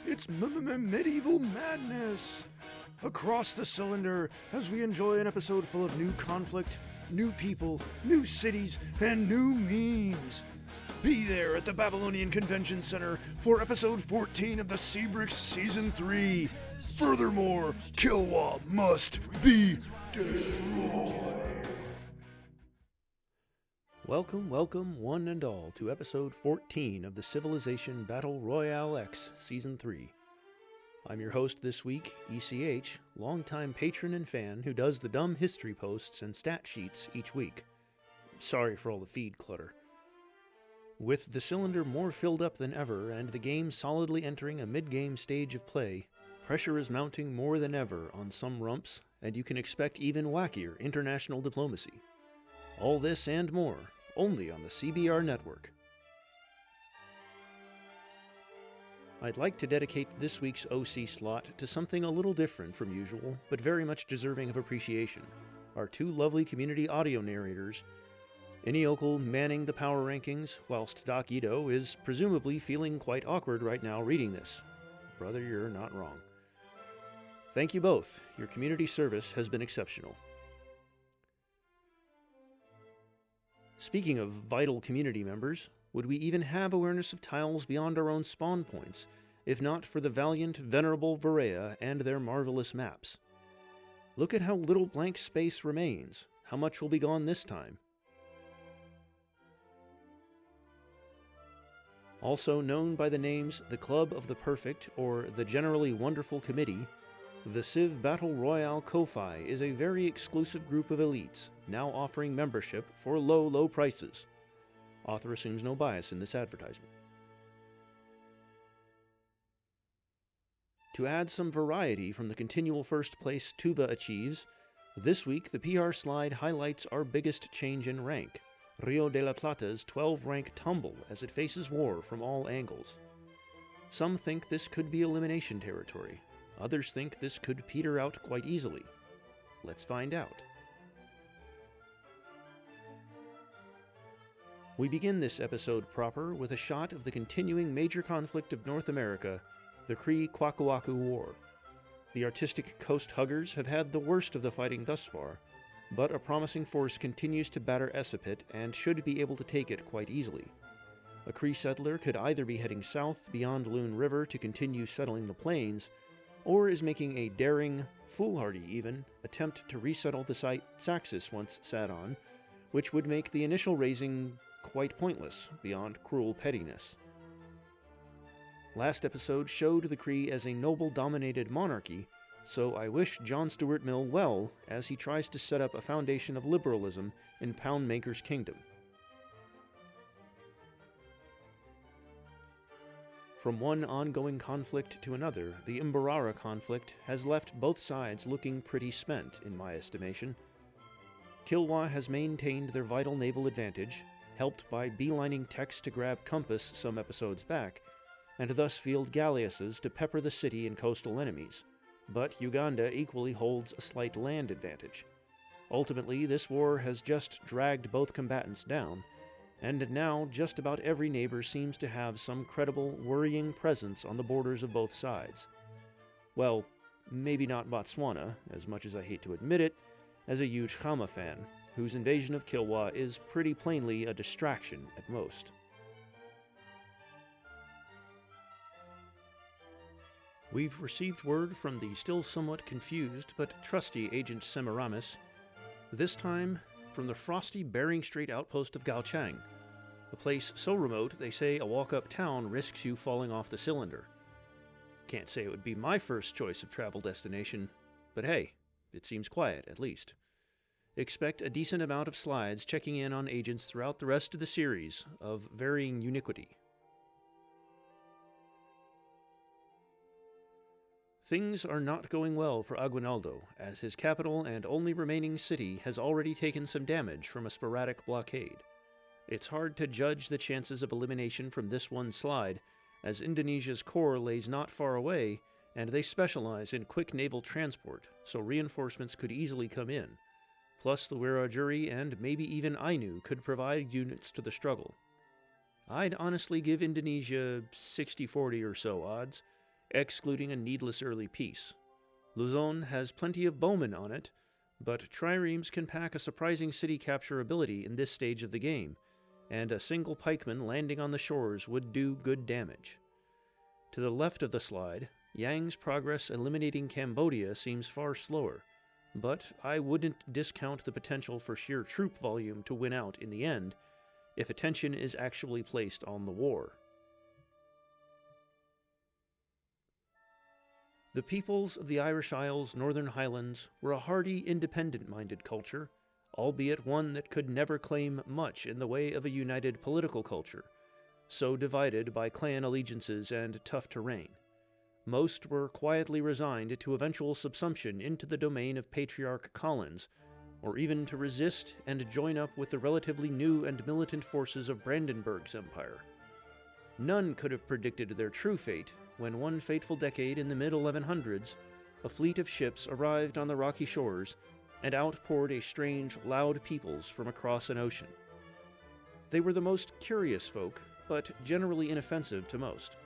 It's medieval madness! Across the cylinder, as we enjoy an episode full of new conflict, new people, new cities, and new memes. Be there at the Babylonian Convention Center for episode 14 of the Seabricks Season 3. Furthermore, Kilwa must be destroyed. Welcome, one and all, to episode 14 of the Civilization Battle Royale X Season 3. I'm your host this week, ECH, longtime patron and fan who does the dumb history posts and stat sheets each week. Sorry for all the feed clutter. With the cylinder more filled up than ever and the game solidly entering a mid-game stage of play, pressure is mounting more than ever on some rumps, and you can expect even wackier international diplomacy. All this and more, only on the CBR network. I'd like to dedicate this week's OC slot to something a little different from usual, but very much deserving of appreciation. Our two lovely community audio narrators, Iniokel manning the power rankings, whilst Doc Ito is presumably feeling quite awkward right now reading this. Brother, you're not wrong. Thank you both. Your community service has been exceptional. Speaking of vital community members, would we even have awareness of tiles beyond our own spawn points, if not for the valiant, venerable Varea and their marvelous maps? Look at how little blank space remains. How much will be gone this time? Also known by the names the Club of the Perfect or the Generally Wonderful Committee, the Civ Battle Royale Ko-Fi is a very exclusive group of elites, now offering membership for low prices. Author assumes no bias in this advertisement. To add some variety from the continual first place Tuva achieves, this week the PR slide highlights our biggest change in rank, Rio de la Plata's 12-rank tumble as it faces war from all angles. Some think this could be elimination territory. Others think this could peter out quite easily. Let's find out. We begin this episode proper with a shot of the continuing major conflict of North America, the Cree-Kwakuaku War. The artistic coast huggers have had the worst of the fighting thus far, but a promising force continues to batter Essapit and should be able to take it quite easily. A Cree settler could either be heading south beyond Loon River to continue settling the plains, or is making a daring, foolhardy even, attempt to resettle the site Saxis once sat on, which would make the initial raising quite pointless, beyond cruel pettiness. Last episode showed the Cree as a noble-dominated monarchy, so I wish John Stuart Mill well as he tries to set up a foundation of liberalism in Poundmaker's kingdom. From one ongoing conflict to another, the Imbarara conflict has left both sides looking pretty spent, in my estimation. Kilwa has maintained their vital naval advantage, helped by beelining Tex to grab Compass some episodes back, and thus field galleasses to pepper the city and coastal enemies. But Uganda equally holds a slight land advantage. Ultimately, this war has just dragged both combatants down, and now just about every neighbor seems to have some credible, worrying presence on the borders of both sides. Well, maybe not Botswana, as much as I hate to admit it, as a huge Khama fan, whose invasion of Kilwa is pretty plainly a distraction at most. We've received word from the still somewhat confused but trusty Agent Semiramis, this time from the frosty Bering Strait outpost of Gaochang, a place so remote they say a walk-up town risks you falling off the cylinder. Can't say it would be my first choice of travel destination, but hey, it seems quiet at least. Expect a decent amount of slides checking in on agents throughout the rest of the series, of varying uniquity. Things are not going well for Aguinaldo, as his capital and only remaining city has already taken some damage from a sporadic blockade. It's hard to judge the chances of elimination from this one slide, as Indonesia's core lays not far away, and they specialize in quick naval transport, so reinforcements could easily come in. Plus the Wiradjuri and maybe even Ainu could provide units to the struggle. I'd honestly give Indonesia 60-40 or so odds, excluding a needless early piece. Luzon has plenty of bowmen on it, but triremes can pack a surprising city capture ability in this stage of the game, and a single pikeman landing on the shores would do good damage. To the left of the slide, Yang's progress eliminating Cambodia seems far slower, but I wouldn't discount the potential for sheer troop volume to win out in the end, if attention is actually placed on the war. The peoples of the Irish Isles' Northern Highlands were a hardy, independent-minded culture, albeit one that could never claim much in the way of a united political culture, so divided by clan allegiances and tough terrain. Most were quietly resigned to eventual subsumption into the domain of Patriarch Collins, or even to resist and join up with the relatively new and militant forces of Brandenburg's empire. None could have predicted their true fate when one fateful decade in the mid-1100s, a fleet of ships arrived on the rocky shores and outpoured a strange, loud peoples from across an ocean. They were the most curious folk, but generally inoffensive to most.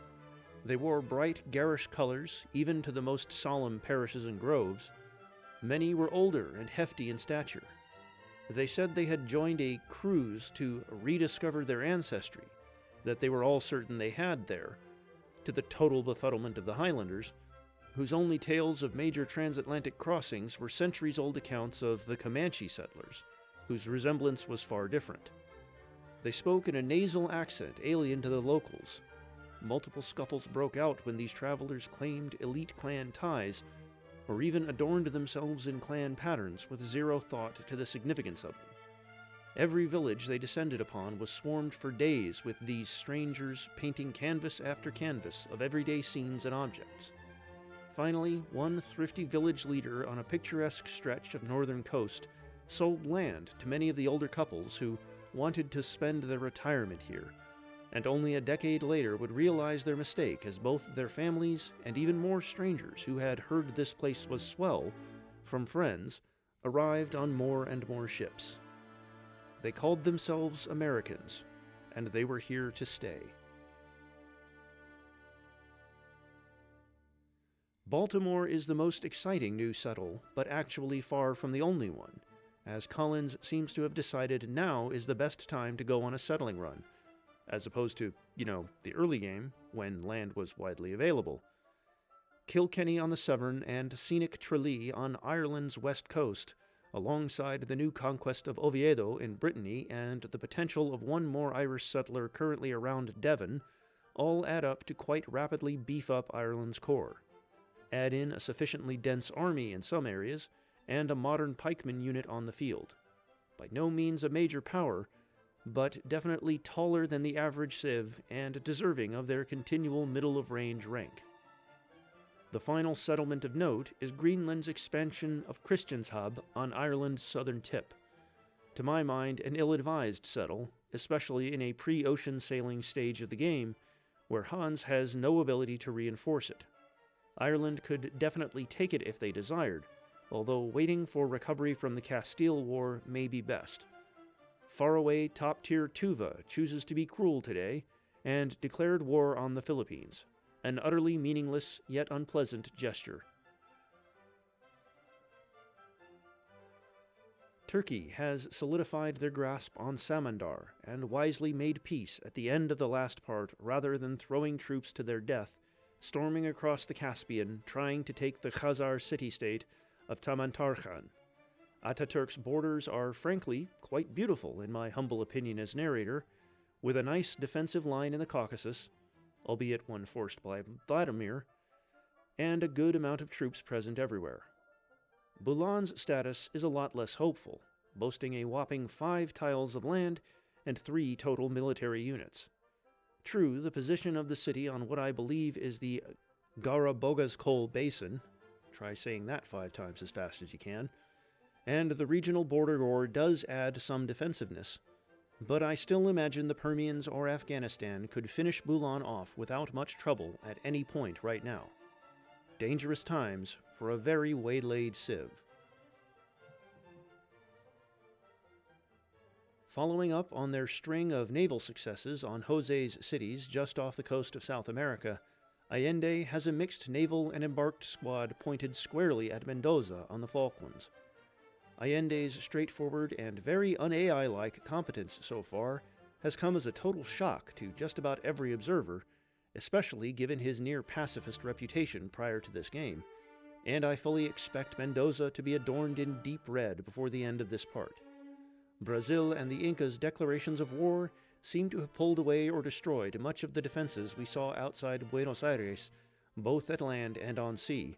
They wore bright, garish colors, even to the most solemn parishes and groves. Many were older and hefty in stature. They said they had joined a cruise to rediscover their ancestry, that they were all certain they had there, to the total befuddlement of the Highlanders, whose only tales of major transatlantic crossings were centuries-old accounts of the Comanche settlers, whose resemblance was far different. They spoke in a nasal accent alien to the locals. Multiple scuffles broke out when these travelers claimed elite clan ties, or even adorned themselves in clan patterns with zero thought to the significance of them. Every village they descended upon was swarmed for days with these strangers painting canvas after canvas of everyday scenes and objects. Finally, one thrifty village leader on a picturesque stretch of northern coast sold land to many of the older couples who wanted to spend their retirement here, and only a decade later would realize their mistake as both their families and even more strangers who had heard this place was swell from friends arrived on more and more ships. They called themselves Americans, and they were here to stay. Baltimore is the most exciting new settle, but actually far from the only one, as Collins seems to have decided now is the best time to go on a settling run, as opposed to, the early game, when land was widely available. Kilkenny on the Severn and scenic Tralee on Ireland's west coast, alongside the new conquest of Oviedo in Brittany and the potential of one more Irish settler currently around Devon, all add up to quite rapidly beef up Ireland's core. Add in a sufficiently dense army in some areas, and a modern pikeman unit on the field. By no means a major power, but definitely taller than the average civ and deserving of their continual middle-of-range rank. The final settlement of note is Greenland's expansion of Christianshavn on Ireland's southern tip. To my mind, an ill-advised settle, especially in a pre-ocean sailing stage of the game, where Hans has no ability to reinforce it. Ireland could definitely take it if they desired, although waiting for recovery from the Castile War may be best. Faraway top-tier Tuva chooses to be cruel today, and declared war on the Philippines, an utterly meaningless yet unpleasant gesture. Turkey has solidified their grasp on Samandar and wisely made peace at the end of the last part rather than throwing troops to their death, storming across the Caspian trying to take the Khazar city-state of Tamantarkhan. Ataturk's borders are, frankly, quite beautiful in my humble opinion as narrator, with a nice defensive line in the Caucasus, albeit one forced by Vladimir, and a good amount of troops present everywhere. Bulan's status is a lot less hopeful, boasting a whopping 5 tiles of land and 3 total military units. True, the position of the city on what I believe is the Garabogazkol Basin, try saying that 5 times as fast as you can, and the regional border war does add some defensiveness, but I still imagine the Permians or Afghanistan could finish Bulan off without much trouble at any point right now. Dangerous times for a very waylaid civ. Following up on their string of naval successes on Jose's cities just off the coast of South America, Allende has a mixed naval and embarked squad pointed squarely at Mendoza on the Falklands. Allende's straightforward and very un-AI-like competence so far has come as a total shock to just about every observer, especially given his near-pacifist reputation prior to this game, and I fully expect Mendoza to be adorned in deep red before the end of this part. Brazil and the Incas' declarations of war seem to have pulled away or destroyed much of the defenses we saw outside Buenos Aires, both at land and on sea,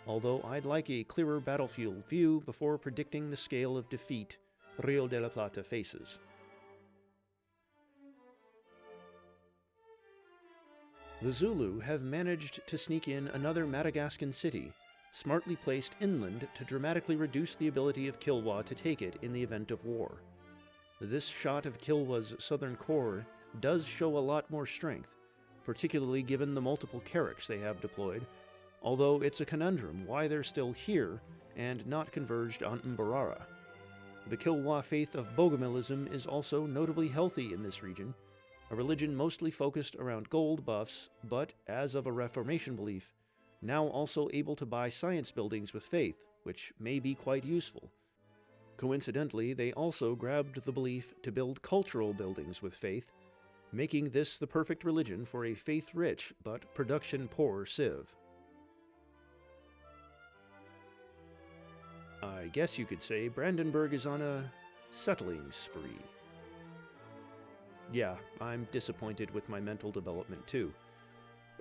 although I'd like a clearer battlefield view before predicting the scale of defeat Rio de la Plata faces. The Zulu have managed to sneak in another Madagascan city, smartly placed inland to dramatically reduce the ability of Kilwa to take it in the event of war. This shot of Kilwa's southern core does show a lot more strength, particularly given the multiple Carracks they have deployed, although it's a conundrum why they're still here and not converged on Mbarara. The Kilwa faith of Bogomilism is also notably healthy in this region, a religion mostly focused around gold buffs, but, as of a Reformation belief, now also able to buy science buildings with faith, which may be quite useful. Coincidentally, they also grabbed the belief to build cultural buildings with faith, making this the perfect religion for a faith-rich but production-poor civ. I guess you could say Brandenburg is on a settling spree. Yeah, I'm disappointed with my mental development too.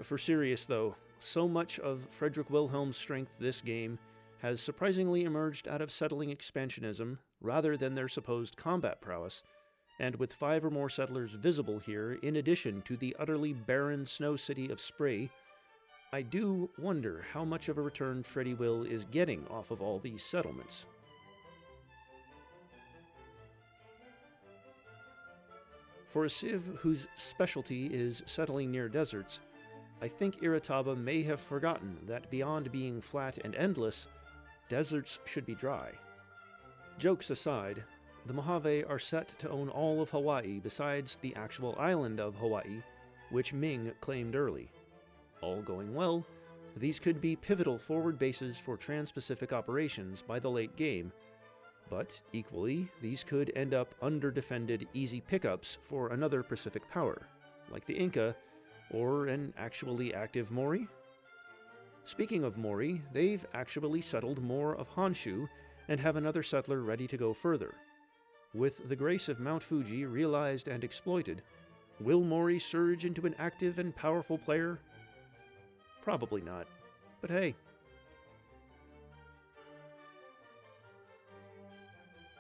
For serious though, so much of Frederick Wilhelm's strength this game has surprisingly emerged out of settling expansionism rather than their supposed combat prowess, and with 5 or more settlers visible here in addition to the utterly barren snow city of Spree, I do wonder how much of a return Freddy Will is getting off of all these settlements. For a civ whose specialty is settling near deserts, I think Iritaba may have forgotten that beyond being flat and endless, deserts should be dry. Jokes aside, the Mojave are set to own all of Hawaii besides the actual island of Hawaii, which Ming claimed early. All going well, these could be pivotal forward bases for trans-Pacific operations by the late game, but equally, these could end up under-defended easy pickups for another Pacific power, like the Inca, or an actually active Mori? Speaking of Mori, they've actually settled more of Honshu and have another settler ready to go further. With the grace of Mount Fuji realized and exploited, will Mori surge into an active and powerful player? Probably not, but hey.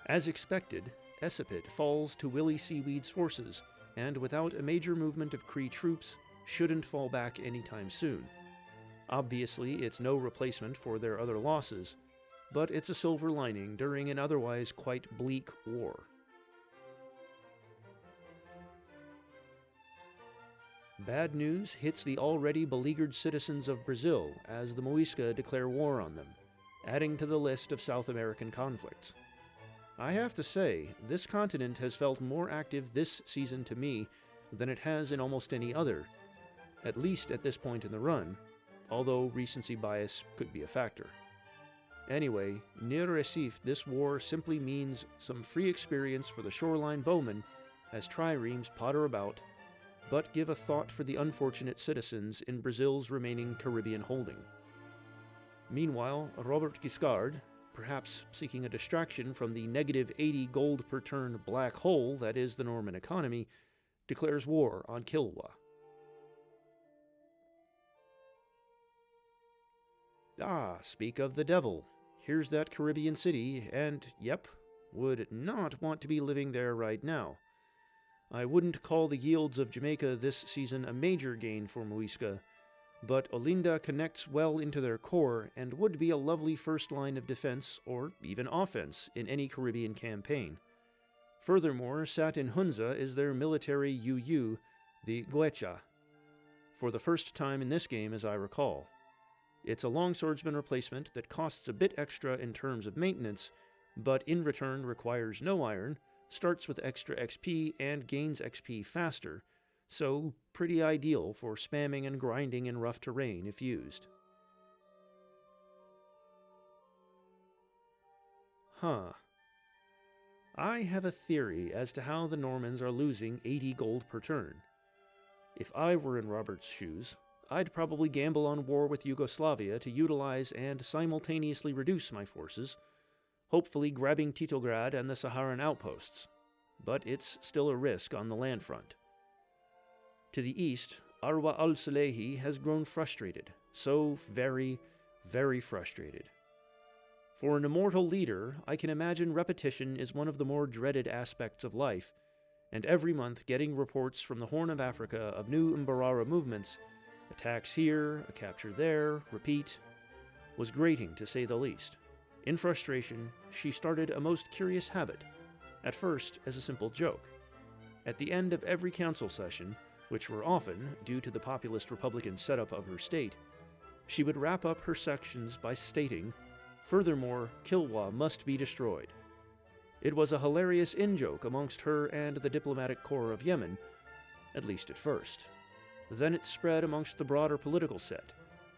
As expected, Essepit falls to Willy Seaweed's forces, and without a major movement of Kree troops, shouldn't fall back anytime soon. Obviously, it's no replacement for their other losses, but it's a silver lining during an otherwise quite bleak war. Bad news hits the already beleaguered citizens of Brazil as the Muisca declare war on them, adding to the list of South American conflicts. I have to say, this continent has felt more active this season to me than it has in almost any other, at least at this point in the run, although recency bias could be a factor. Anyway, near Recife, this war simply means some free experience for the shoreline bowmen as triremes potter about, but give a thought for the unfortunate citizens in Brazil's remaining Caribbean holding. Meanwhile, Robert Guiscard, perhaps seeking a distraction from the negative 80 gold per turn black hole that is the Norman economy, declares war on Kilwa. Ah, speak of the devil. Here's that Caribbean city, and, yep, would not want to be living there right now. I wouldn't call the yields of Jamaica this season a major gain for Muisca, but Olinda connects well into their core and would be a lovely first line of defense or even offense in any Caribbean campaign. Furthermore, sat in Hunza is their military UU, the Guecha, for the first time in this game as I recall. It's a longswordsman replacement that costs a bit extra in terms of maintenance, but in return requires no iron, starts with extra XP and gains XP faster, so pretty ideal for spamming and grinding in rough terrain if used. I have a theory as to how the Normans are losing 80 gold per turn. If I were in Robert's shoes, I'd probably gamble on war with Yugoslavia to utilize and simultaneously reduce my forces, hopefully grabbing Titograd and the Saharan outposts, but it's still a risk on the land front. To the east, Arwa al-Salehi has grown frustrated, so very, very frustrated. For an immortal leader, I can imagine repetition is one of the more dreaded aspects of life, and every month getting reports from the Horn of Africa of new Mbarara movements, attacks here, a capture there, repeat, was grating to say the least. In frustration, she started a most curious habit, at first as a simple joke. At the end of every council session, which were often due to the populist Republican setup of her state, she would wrap up her sections by stating, "Furthermore, Kilwa must be destroyed." It was a hilarious in-joke amongst her and the diplomatic corps of Yemen, at least at first. Then it spread amongst the broader political set,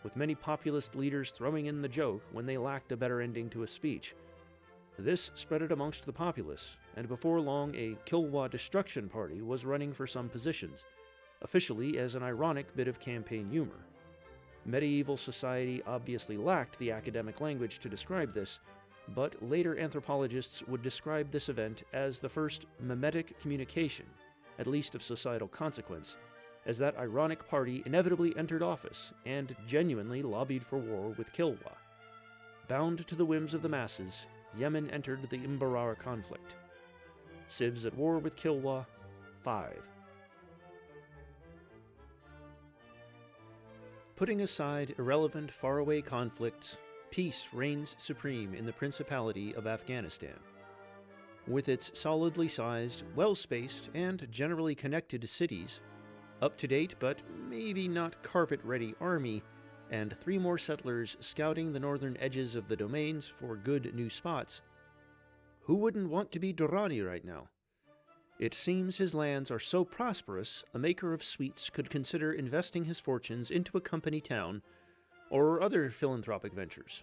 with many populist leaders throwing in the joke when they lacked a better ending to a speech. This spread it amongst the populace, and before long a Kilwa destruction party was running for some positions, officially as an ironic bit of campaign humor. Medieval society obviously lacked the academic language to describe this, but later anthropologists would describe this event as the first mimetic communication, at least of societal consequence, as that ironic party inevitably entered office and genuinely lobbied for war with Kilwa. Bound to the whims of the masses, Yemen entered the Mbarara conflict. Civs at war with Kilwa, 5. Putting aside irrelevant faraway conflicts, peace reigns supreme in the Principality of Afghanistan. With its solidly sized, well-spaced, and generally connected cities, up-to-date but maybe not carpet-ready army, and 3 more settlers scouting the northern edges of the domains for good new spots, who wouldn't want to be Durrani right now? It seems his lands are so prosperous, a maker of sweets could consider investing his fortunes into a company town or other philanthropic ventures.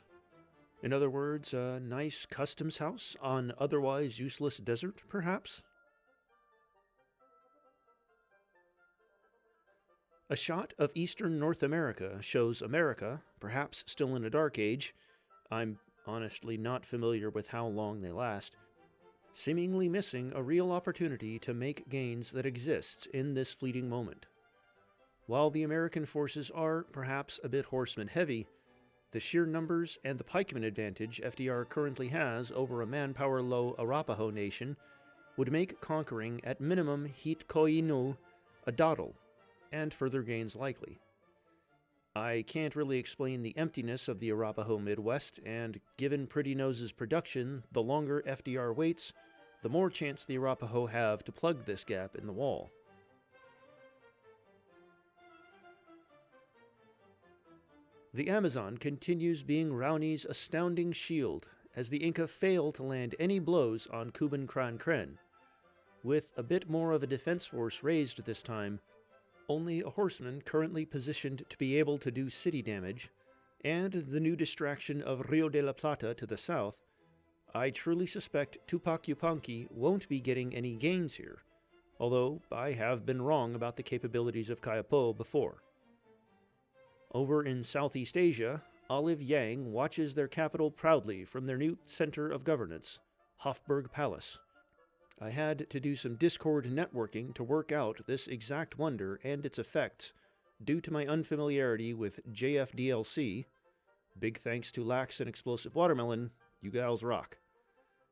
In other words, a nice customs house on otherwise useless desert, perhaps? A shot of eastern North America shows America, perhaps still in a dark age, I'm honestly not familiar with how long they last, seemingly missing a real opportunity to make gains that exists in this fleeting moment. While the American forces are, perhaps, a bit horseman-heavy, the sheer numbers and the pikeman advantage FDR currently has over a manpower-low Arapaho nation would make conquering at minimum Hit Koinu a dawdle, and further gains likely. I can't really explain the emptiness of the Arapaho Midwest, and given Pretty Nose's production, the longer FDR waits, the more chance the Arapaho have to plug this gap in the wall. The Amazon continues being Raoni's astounding shield, as the Inca fail to land any blows on Kuban Kran Kren. With a bit more of a defense force raised this time, only a horseman currently positioned to be able to do city damage, and the new distraction of Rio de la Plata to the south, I truly suspect Tupac Yupanqui won't be getting any gains here, although I have been wrong about the capabilities of Kayapo before. Over in Southeast Asia, Olive Yang watches their capital proudly from their new center of governance, Hofburg Palace. I had to do some Discord networking to work out this exact wonder and its effects due to my unfamiliarity with JFDLC. Big thanks to Lax and Explosive Watermelon, you gals rock.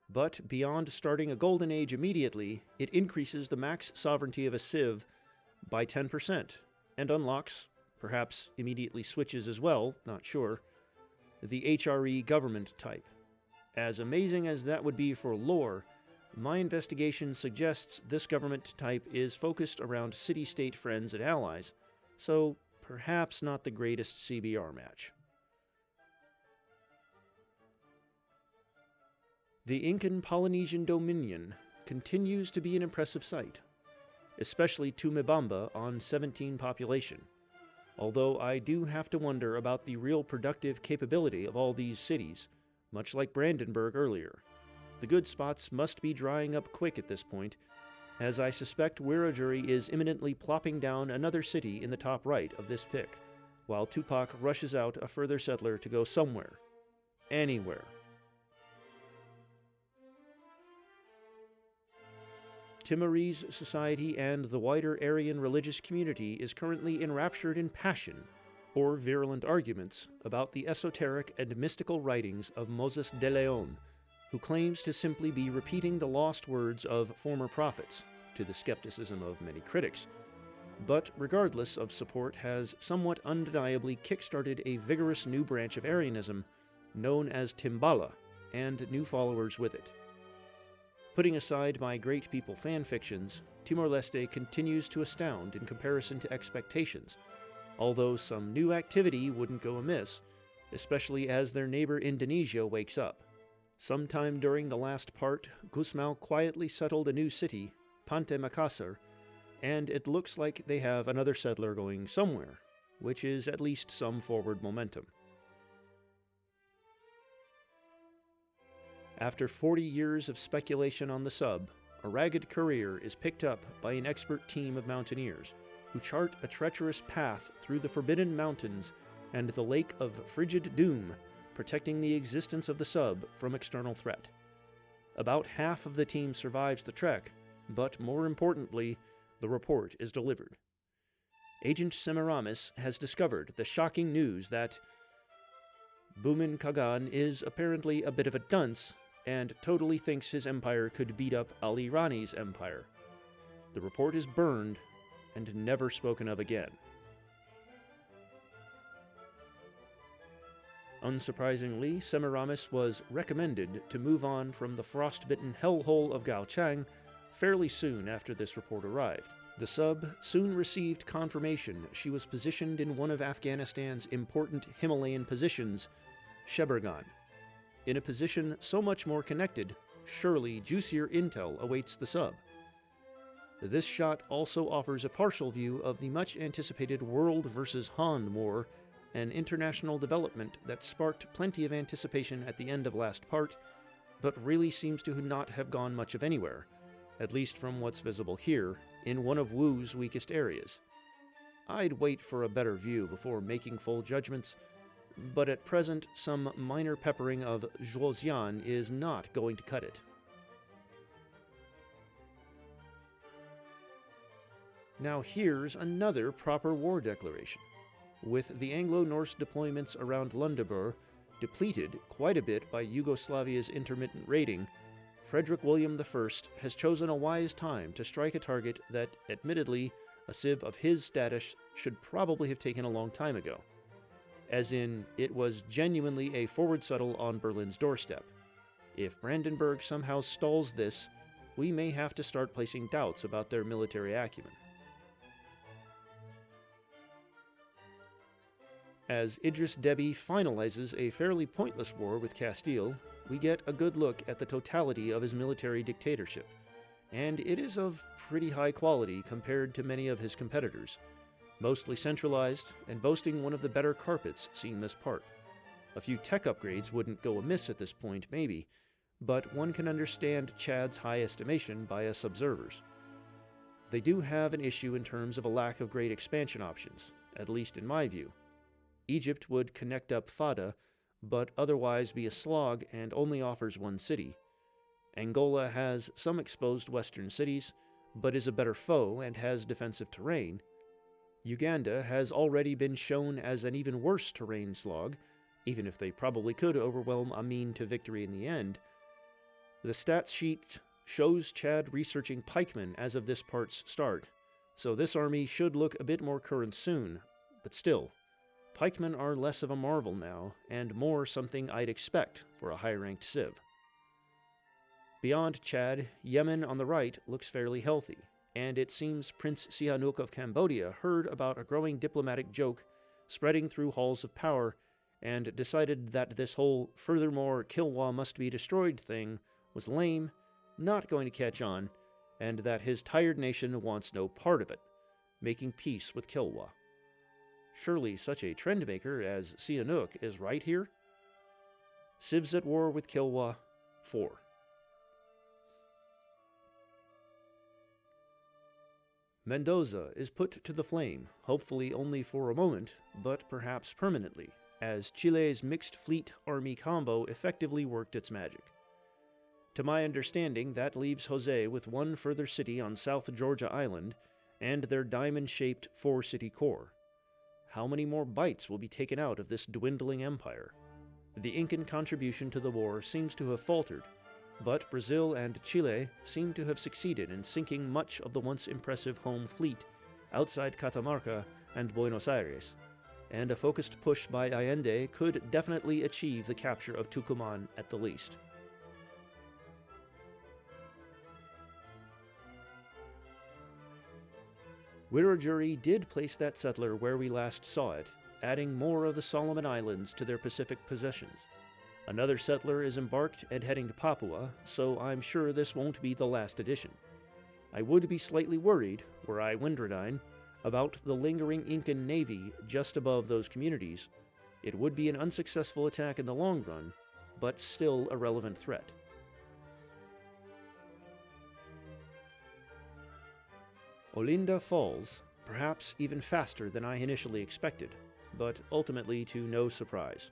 But beyond starting a golden age immediately, it increases the max sovereignty of a civ by 10% and unlocks, perhaps immediately switches as well, not sure, the HRE government type. As amazing as that would be for lore, my investigation suggests this government type is focused around city-state friends and allies, so perhaps not the greatest CBR match. The Incan Polynesian Dominion, continues to be an impressive sight, especially Tumebamba on 17 population, although I do have to wonder about the real productive capability of all these cities, much like Brandenburg earlier. The good spots must be drying up quick at this point, as I suspect Wiradjuri is imminently plopping down another city in the top right of this pick, while Tupac rushes out a further settler to go somewhere. Anywhere. Timorese society and the wider Aryan religious community is currently enraptured in passion, or virulent arguments, about the esoteric and mystical writings of Moses de Leon, who claims to simply be repeating the lost words of former prophets, to the skepticism of many critics, but regardless of support has somewhat undeniably kick-started a vigorous new branch of Aryanism known as Timbala, and new followers with it. Putting aside my Great People fanfictions, Timor-Leste continues to astound in comparison to expectations, although some new activity wouldn't go amiss, especially as their neighbor Indonesia wakes up. Sometime during the last part, Gusmao quietly settled a new city, Pantai Makassar, and it looks like they have another settler going somewhere, which is at least some forward momentum. After 40 years of speculation on the sub, a ragged career is picked up by an expert team of mountaineers, who chart a treacherous path through the Forbidden Mountains and the Lake of Frigid Doom, protecting the existence of the sub from external threat. About half of the team survives the trek, but more importantly, the report is delivered. Agent Semiramis has discovered the shocking news that Bumin Kagan is apparently a bit of a dunce and totally thinks his empire could beat up Ali Rani's empire. The report is burned and never spoken of again. Unsurprisingly, Semiramis was recommended to move on from the frostbitten hellhole of Gaochang fairly soon after this report arrived. The sub soon received confirmation she was positioned in one of Afghanistan's important Himalayan positions, Sheberghan. In a position so much more connected, surely juicier intel awaits the sub. This shot also offers a partial view of the much-anticipated World versus Han War, an international development that sparked plenty of anticipation at the end of last part, but really seems to not have gone much of anywhere, at least from what's visible here, in one of Wu's weakest areas. I'd wait for a better view before making full judgments, but at present some minor peppering of Zhuoxian is not going to cut it. Now here's another proper war declaration. With the Anglo-Norse deployments around Lundebur depleted quite a bit by Yugoslavia's intermittent raiding, Frederick William I has chosen a wise time to strike a target that, admittedly, a civ of his status should probably have taken a long time ago. As in, it was genuinely a forward settle on Berlin's doorstep. If Brandenburg somehow stalls this, we may have to start placing doubts about their military acumen. As Idris Deby finalizes a fairly pointless war with Castile, we get a good look at the totality of his military dictatorship, and it is of pretty high quality compared to many of his competitors, mostly centralized and boasting one of the better carpets seen this part. A few tech upgrades wouldn't go amiss at this point, maybe, but one can understand Chad's high estimation by us observers. They do have an issue in terms of a lack of great expansion options, at least in my view. Egypt would connect up Fada, but otherwise be a slog and only offers one city. Angola has some exposed western cities, but is a better foe and has defensive terrain. Uganda has already been shown as an even worse terrain slog, even if they probably could overwhelm Amin to victory in the end. The stats sheet shows Chad researching pikemen as of this part's start, so this army should look a bit more current soon, but still, pikemen are less of a marvel now, and more something I'd expect for a high-ranked civ. Beyond Chad, Yemen on the right looks fairly healthy, and it seems Prince Sihanouk of Cambodia heard about a growing diplomatic joke spreading through halls of power and decided that this whole "furthermore Kilwa must be destroyed" thing was lame not going to catch on, and that his tired nation wants no part of it, making peace with Kilwa. Surely such a trendmaker as Sihanouk is right here? Civs at war with Kilwa, 4. Mendoza is put to the flame, hopefully only for a moment, but perhaps permanently, as Chile's mixed fleet army combo effectively worked its magic. To my understanding, that leaves Jose with one further city on South Georgia Island and their diamond-shaped 4-city core. How many more bites will be taken out of this dwindling empire? The Incan contribution to the war seems to have faltered, but Brazil and Chile seem to have succeeded in sinking much of the once impressive home fleet outside Catamarca and Buenos Aires, and a focused push by Allende could definitely achieve the capture of Tucumán at the least. Wiradjuri did place that settler where we last saw it, adding more of the Solomon Islands to their Pacific possessions. Another settler is embarked and heading to Papua, so I'm sure this won't be the last addition. I would be slightly worried, were I Windradine, about the lingering Incan navy just above those communities. It would be an unsuccessful attack in the long run, but still a relevant threat. Olinda falls, perhaps even faster than I initially expected, but ultimately to no surprise.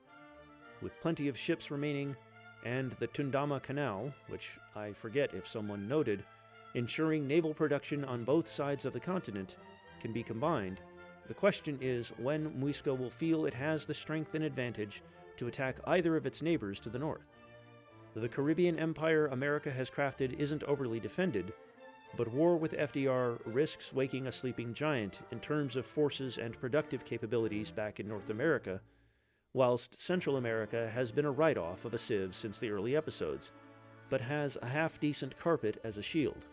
With plenty of ships remaining, and the Tundama Canal, which I forget if someone noted, ensuring naval production on both sides of the continent, can be combined, the question is when Muisca will feel it has the strength and advantage to attack either of its neighbors to the north. The Caribbean empire America has crafted isn't overly defended, but war with FDR risks waking a sleeping giant in terms of forces and productive capabilities back in North America, whilst Central America has been a write-off of a civ since the early episodes, but has a half-decent carpet as a shield.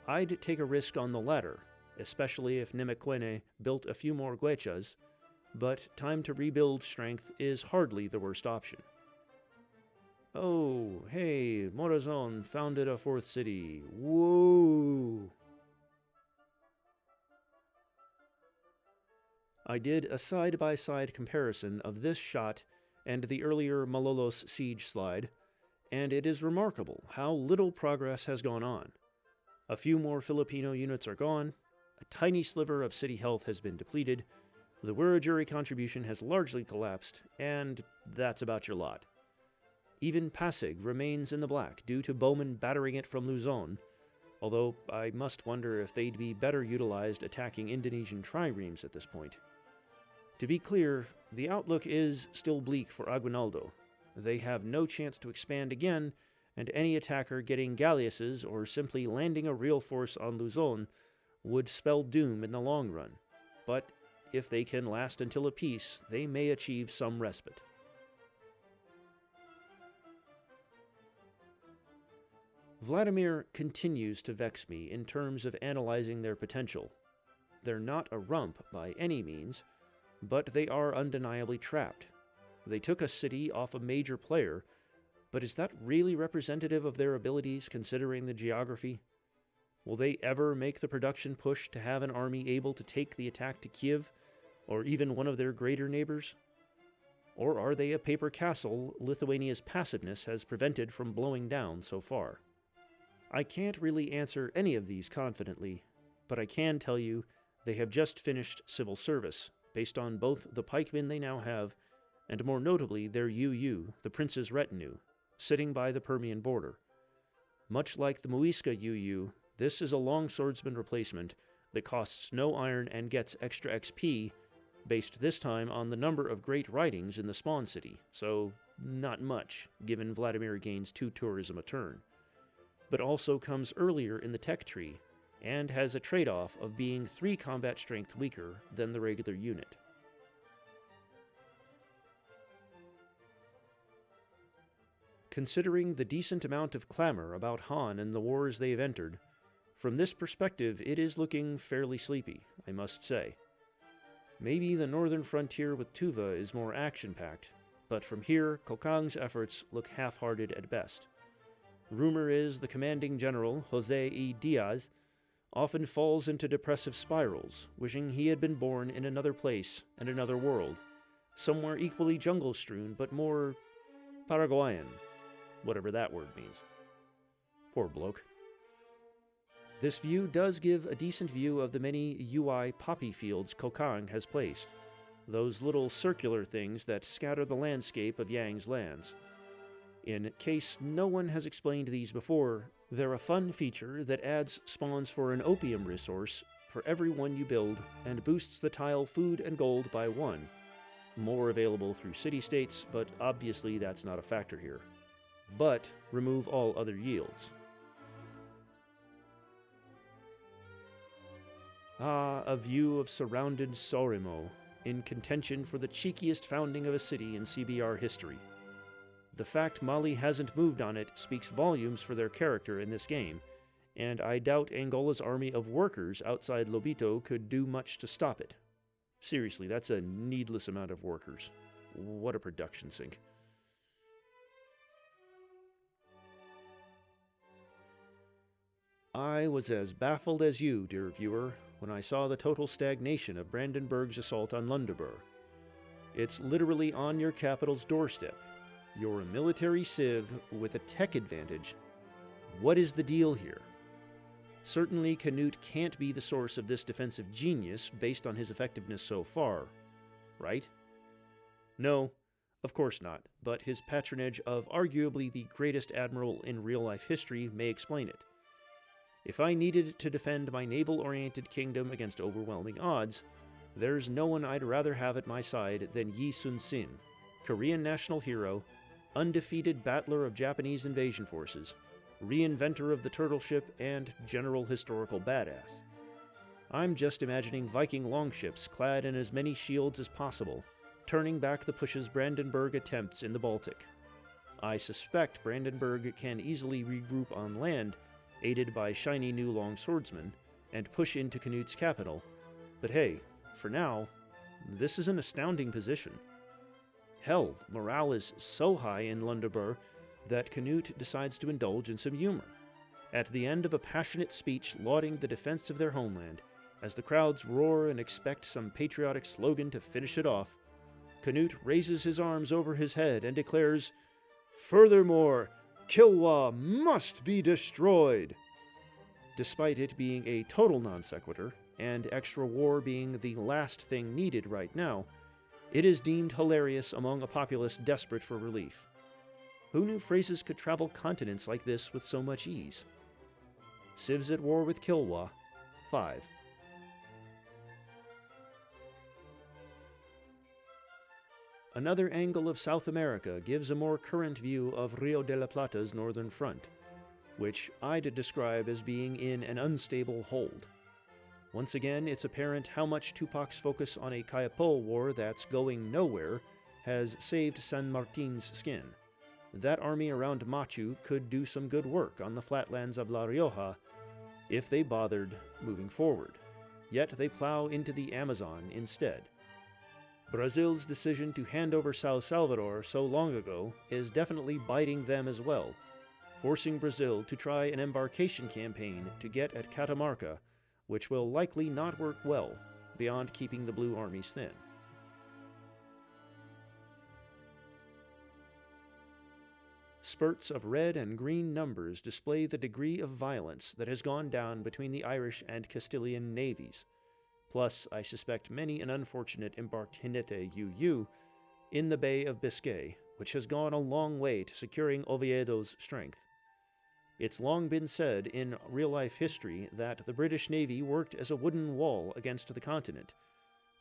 I'd take a risk on the latter, especially if Nemequene built a few more Guechas, but time to rebuild strength is hardly the worst option. Oh, hey, Morazon founded a 4th city. Whoa! I did a side-by-side comparison of this shot and the earlier Malolos siege slide, and it is remarkable how little progress has gone on. A few more Filipino units are gone, a tiny sliver of city health has been depleted, the Wiradjuri contribution has largely collapsed, and that's about your lot. Even Pasig remains in the black due to bowmen battering it from Luzon, although I must wonder if they'd be better utilized attacking Indonesian triremes at this point. To be clear, the outlook is still bleak for Aguinaldo. They have no chance to expand again, and any attacker getting galleasses or simply landing a real force on Luzon would spell doom in the long run. But if they can last until a peace, they may achieve some respite. Vladimir continues to vex me in terms of analyzing their potential. They're not a rump by any means, but they are undeniably trapped. They took a city off a major player, but is that really representative of their abilities considering the geography? Will they ever make the production push to have an army able to take the attack to Kiev, or even one of their greater neighbors? Or are they a paper castle Lithuania's passiveness has prevented from blowing down so far? I can't really answer any of these confidently, but I can tell you they have just finished civil service, based on both the pikemen they now have, and more notably their UU, the Prince's Retinue, sitting by the Permian border. Much like the Muisca UU, this is a longswordsman replacement that costs no iron and gets extra XP, based this time on the number of great writings in the spawn city, so not much, given Vladimir gains 2 tourism a turn, but also comes earlier in the tech tree, and has a trade-off of being 3 combat strength weaker than the regular unit. Considering the decent amount of clamor about Han and the wars they've entered, from this perspective it is looking fairly sleepy, I must say. Maybe the northern frontier with Tuva is more action-packed, but from here, Kokang's efforts look half-hearted at best. Rumor is the commanding general, Jose E. Diaz, often falls into depressive spirals, wishing he had been born in another place and another world, somewhere equally jungle-strewn but more Paraguayan, whatever that word means. Poor bloke. This view does give a decent view of the many UI poppy fields Kokang has placed, those little circular things that scatter the landscape of Yang's lands. In case no one has explained these before, they're a fun feature that adds spawns for an opium resource for every one you build and boosts the tile food and gold by 1. More available through city-states, but obviously that's not a factor here. But remove all other yields. Ah, a view of surrounded Sorimo, in contention for the cheekiest founding of a city in CBR history. The fact Mali hasn't moved on it speaks volumes for their character in this game, and I doubt Angola's army of workers outside Lobito could do much to stop it. Seriously, that's a needless amount of workers. What a production sink. I was as baffled as you, dear viewer, when I saw the total stagnation of Brandenburg's assault on Lundeburg. It's literally on your capital's doorstep. You're a military civ with a tech advantage. What is the deal here? Certainly Canute can't be the source of this defensive genius based on his effectiveness so far, right? No, of course not, but his patronage of arguably the greatest admiral in real-life history may explain it. If I needed to defend my naval-oriented kingdom against overwhelming odds, there's no one I'd rather have at my side than Yi Sun-sin, Korean national hero, undefeated battler of Japanese invasion forces, reinventor of the turtle ship, and general historical badass. I'm just imagining Viking longships clad in as many shields as possible, turning back the push's Brandenburg attempts in the Baltic. I suspect Brandenburg can easily regroup on land, aided by shiny new longswordsmen, and push into Canute's capital. But hey, for now, this is an astounding position. Hell, morale is so high in Lundeburg that Canute decides to indulge in some humor. At the end of a passionate speech lauding the defense of their homeland, as the crowds roar and expect some patriotic slogan to finish it off, Canute raises his arms over his head and declares, "Furthermore, Kilwa must be destroyed!" Despite it being a total non sequitur, and extra war being the last thing needed right now, it is deemed hilarious among a populace desperate for relief. Who knew phrases could travel continents like this with so much ease? Civs at war with Kilwa, 5. Another angle of South America gives a more current view of Rio de la Plata's northern front, which I'd describe as being in an unstable hold. Once again, it's apparent how much Tupac's focus on a Kayapó war that's going nowhere has saved San Martin's skin. That army around Machu could do some good work on the flatlands of La Rioja if they bothered moving forward. Yet they plow into the Amazon instead. Brazil's decision to hand over São Salvador so long ago is definitely biting them as well, forcing Brazil to try an embarkation campaign to get at Catamarca, which will likely not work well, beyond keeping the Blue armies thin. Spurts of red and green numbers display the degree of violence that has gone down between the Irish and Castilian navies. Plus, I suspect many an unfortunate embarked Jinete UU in the Bay of Biscay, which has gone a long way to securing Oviedo's strength. It's long been said in real-life history that the British Navy worked as a wooden wall against the continent,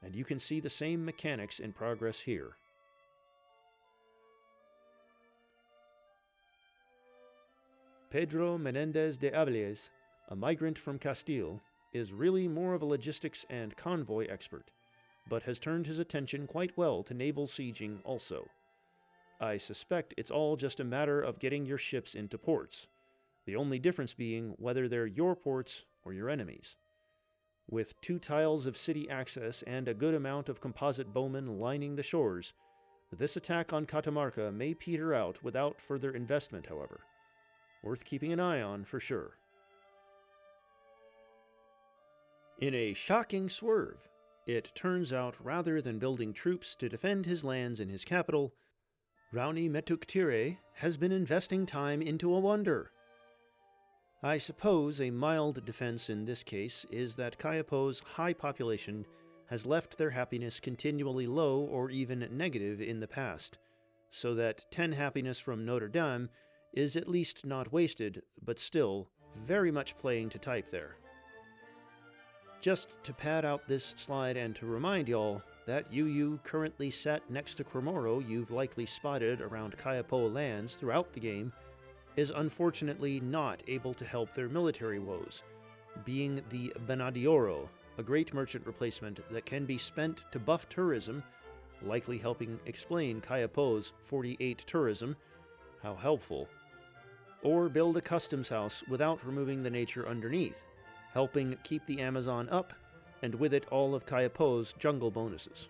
and you can see the same mechanics in progress here. Pedro Menendez de Avilés, a migrant from Castile, is really more of a logistics and convoy expert, but has turned his attention quite well to naval sieging also. I suspect it's all just a matter of getting your ships into ports, the only difference being whether they're your ports or your enemies. With 2 tiles of city access and a good amount of composite bowmen lining the shores, this attack on Catamarca may peter out without further investment, however. Worth keeping an eye on for sure. In a shocking swerve, it turns out rather than building troops to defend his lands in his capital, Raoni Metuktire has been investing time into a wonder. I suppose a mild defense in this case is that Kayapo's high population has left their happiness continually low or even negative in the past, so that 10 happiness from Notre Dame is at least not wasted, but still very much playing to type there. Just to pad out this slide and to remind y'all, that UU currently set next to Cromoro you've likely spotted around Kayapo lands throughout the game is unfortunately not able to help their military woes, being the Benadioro, a great merchant replacement that can be spent to buff tourism, likely helping explain Kayapo's 48 tourism, how helpful, or build a customs house without removing the nature underneath, helping keep the Amazon up, and with it all of Kayapo's jungle bonuses.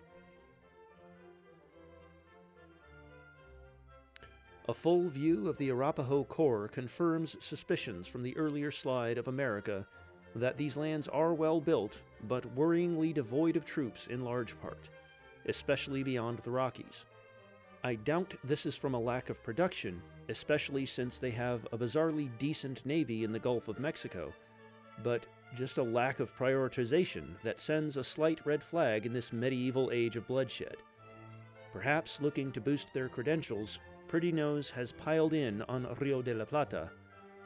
A full view of the Arapaho core confirms suspicions from the earlier slide of America that these lands are well built, but worryingly devoid of troops in large part, especially beyond the Rockies. I doubt this is from a lack of production, especially since they have a bizarrely decent navy in the Gulf of Mexico, but just a lack of prioritization that sends a slight red flag in this medieval age of bloodshed. Perhaps looking to boost their credentials, Pretty Nose has piled in on Rio de la Plata,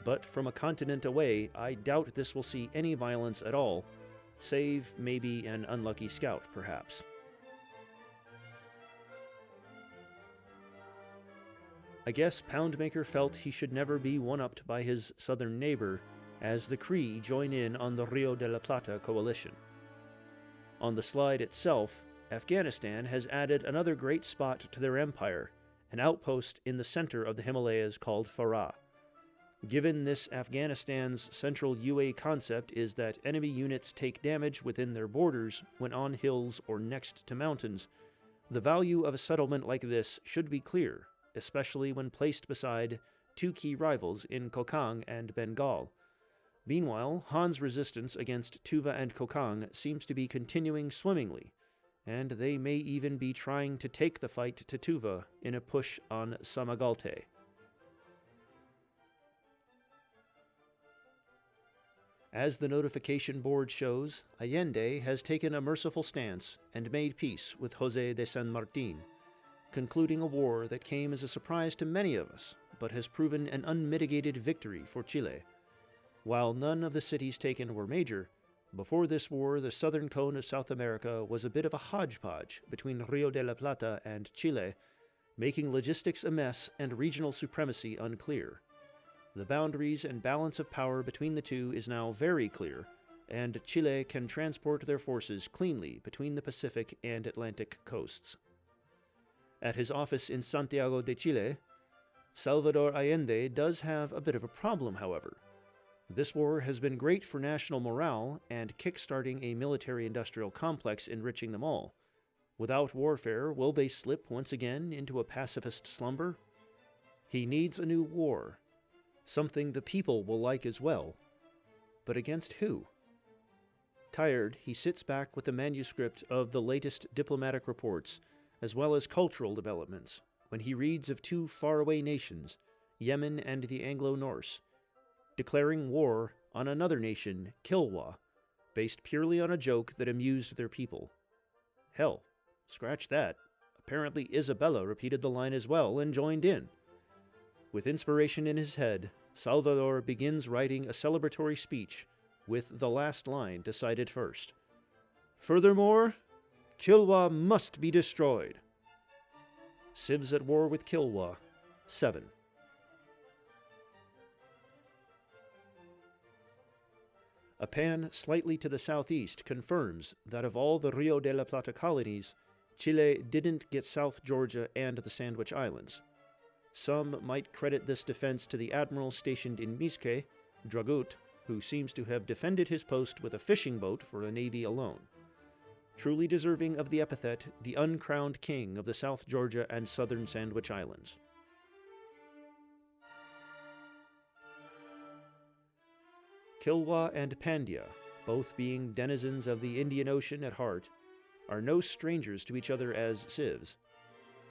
but from a continent away, I doubt this will see any violence at all, save maybe an unlucky scout, perhaps. I guess Poundmaker felt he should never be one-upped by his southern neighbor, as the Cree join in on the Rio de la Plata coalition. On the slide itself, Afghanistan has added another great spot to their empire, an outpost in the center of the Himalayas called Farah. Given this, Afghanistan's central UA concept is that enemy units take damage within their borders when on hills or next to mountains, the value of a settlement like this should be clear, especially when placed beside two key rivals in Kokang and Bengal. Meanwhile, Han's resistance against Tuva and Kokang seems to be continuing swimmingly, and they may even be trying to take the fight to Tuva in a push on Samagalte. As the notification board shows, Allende has taken a merciful stance and made peace with José de San Martín, concluding a war that came as a surprise to many of us, but has proven an unmitigated victory for Chile. While none of the cities taken were major, before this war the southern cone of South America was a bit of a hodgepodge between Rio de la Plata and Chile, making logistics a mess and regional supremacy unclear. The boundaries and balance of power between the two is now very clear, and Chile can transport their forces cleanly between the Pacific and Atlantic coasts. At his office in Santiago de Chile, Salvador Allende does have a bit of a problem, however. This war has been great for national morale and kick-starting a military-industrial complex enriching them all. Without warfare, will they slip once again into a pacifist slumber? He needs a new war, something the people will like as well. But against who? Tired, he sits back with the manuscript of the latest diplomatic reports, as well as cultural developments, when he reads of two faraway nations, Yemen and the Anglo-Norse, declaring war on another nation, Kilwa, based purely on a joke that amused their people. Hell, scratch that. Apparently Isabella repeated the line as well and joined in. With inspiration in his head, Salvador begins writing a celebratory speech with the last line decided first. Furthermore, Kilwa must be destroyed. Civs at war with Kilwa, 7. A pan slightly to the southeast confirms that of all the Rio de la Plata colonies, Chile didn't get South Georgia and the Sandwich Islands. Some might credit this defense to the admiral stationed in Misque, Dragut, who seems to have defended his post with a fishing boat for a navy alone. Truly deserving of the epithet, the uncrowned king of the South Georgia and Southern Sandwich Islands. Kilwa and Pandya, both being denizens of the Indian Ocean at heart, are no strangers to each other as civs.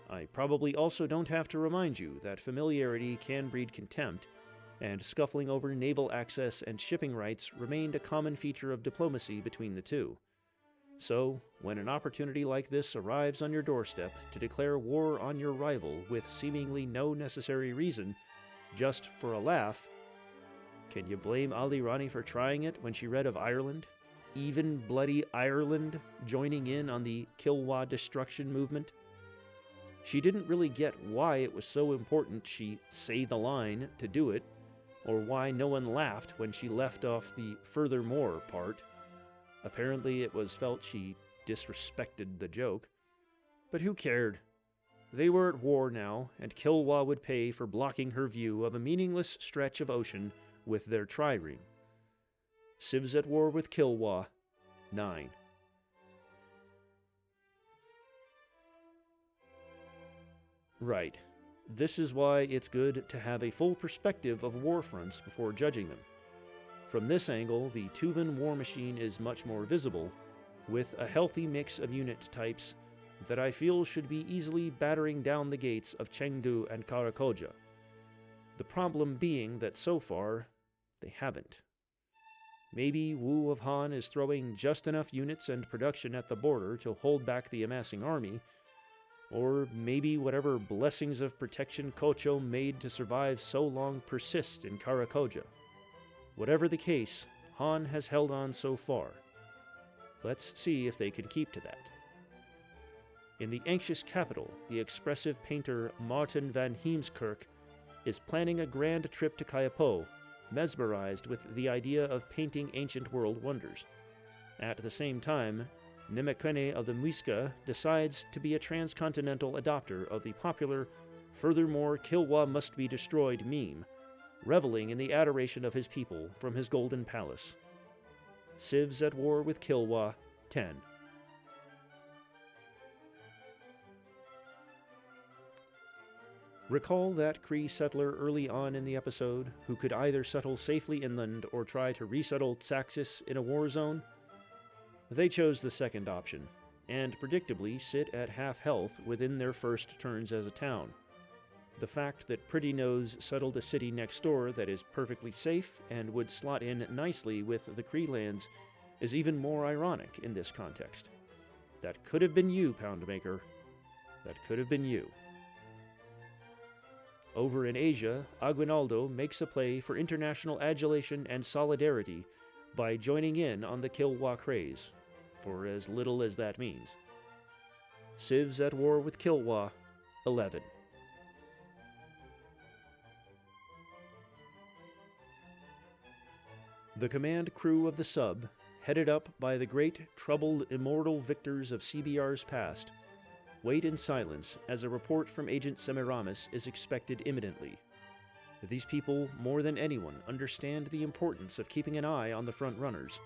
I probably also don't have to remind you that familiarity can breed contempt, and scuffling over naval access and shipping rights remained a common feature of diplomacy between the two. So, when an opportunity like this arrives on your doorstep to declare war on your rival with seemingly no necessary reason, just for a laugh, can you blame Ali Rani for trying it when she read of Ireland, even bloody Ireland, joining in on the Kilwa destruction movement? She didn't really get why it was so important she say the line to do it, or why no one laughed when she left off the furthermore part. Apparently it was felt she disrespected the joke. But who cared? They were at war now, and Kilwa would pay for blocking her view of a meaningless stretch of ocean with their trireme. Civs at war with Kilwa, 9. Right. This is why it's good to have a full perspective of war fronts before judging them. From this angle, the Tuvan war machine is much more visible, with a healthy mix of unit types that I feel should be easily battering down the gates of Chengdu and Karakoja. The problem being that so far, they haven't. Maybe Wu of Han is throwing just enough units and production at the border to hold back the amassing army, or maybe whatever blessings of protection Kocho made to survive so long persist in Karakoja. Whatever the case, Han has held on so far. Let's see if they can keep to that. In the anxious capital, the expressive painter Martin van Heemskerk is planning a grand trip to Kaipo, mesmerized with the idea of painting ancient world wonders. At the same time, Nemekene of the Muisca decides to be a transcontinental adopter of the popular "Furthermore, Kilwa must be destroyed" meme, reveling in the adoration of his people from his golden palace. Civs at war with Kilwa, 10. Recall that Kree settler early on in the episode who could either settle safely inland or try to resettle Tsaxis in a war zone? They chose the second option, and predictably sit at half health within their first turns as a town. The fact that Pretty Nose settled a city next door that is perfectly safe and would slot in nicely with the Kree lands is even more ironic in this context. That could have been you, Poundmaker. That could have been you. Over in Asia, Aguinaldo makes a play for international adulation and solidarity by joining in on the Kilwa craze, for as little as that means. Civs at war with Kilwa, 11. The command crew of the sub, headed up by the great troubled immortal victors of CBR's past, wait in silence as a report from Agent Semiramis is expected imminently. These people, more than anyone, understand the importance of keeping an eye on the front runners,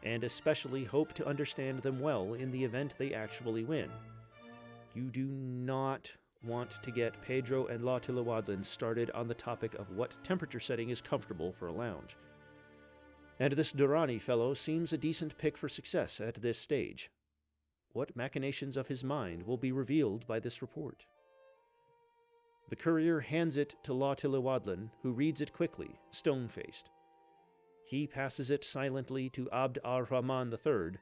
and especially hope to understand them well in the event they actually win. You do not want to get Pedro and La Tilawadlin started on the topic of what temperature setting is comfortable for a lounge. And this Durrani fellow seems a decent pick for success at this stage. What machinations of his mind will be revealed by this report? The courier hands it to La Tilawadlin, who reads it quickly, stone-faced. He passes it silently to Abd ar-Rahman III,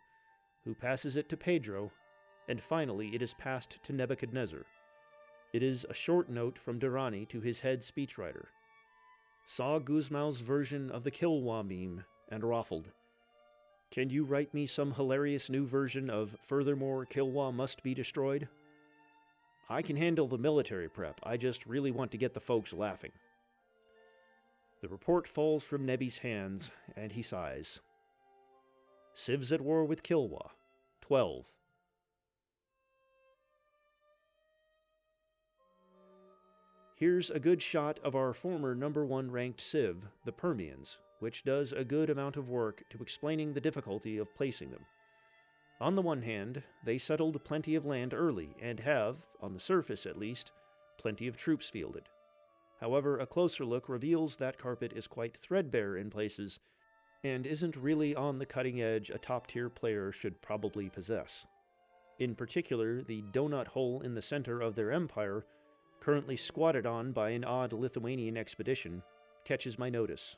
who passes it to Pedro, and finally it is passed to Nebuchadnezzar. It is a short note from Durrani to his head speechwriter. Saw Guzmau's version of the Kilwa meme and raffled. Can you write me some hilarious new version of "Furthermore, Kilwa must be destroyed"? I can handle the military prep, I just really want to get the folks laughing. The report falls from Nebi's hands, and he sighs. Civs at war with Kilwa, 12. Here's a good shot of our former number 1 ranked civ, the Permians, which does a good amount of work to explaining the difficulty of placing them. On the one hand, they settled plenty of land early and have, on the surface at least, plenty of troops fielded. However, a closer look reveals that carpet is quite threadbare in places, and isn't really on the cutting edge a top-tier player should probably possess. In particular, the donut hole in the center of their empire, currently squatted on by an odd Lithuanian expedition, catches my notice.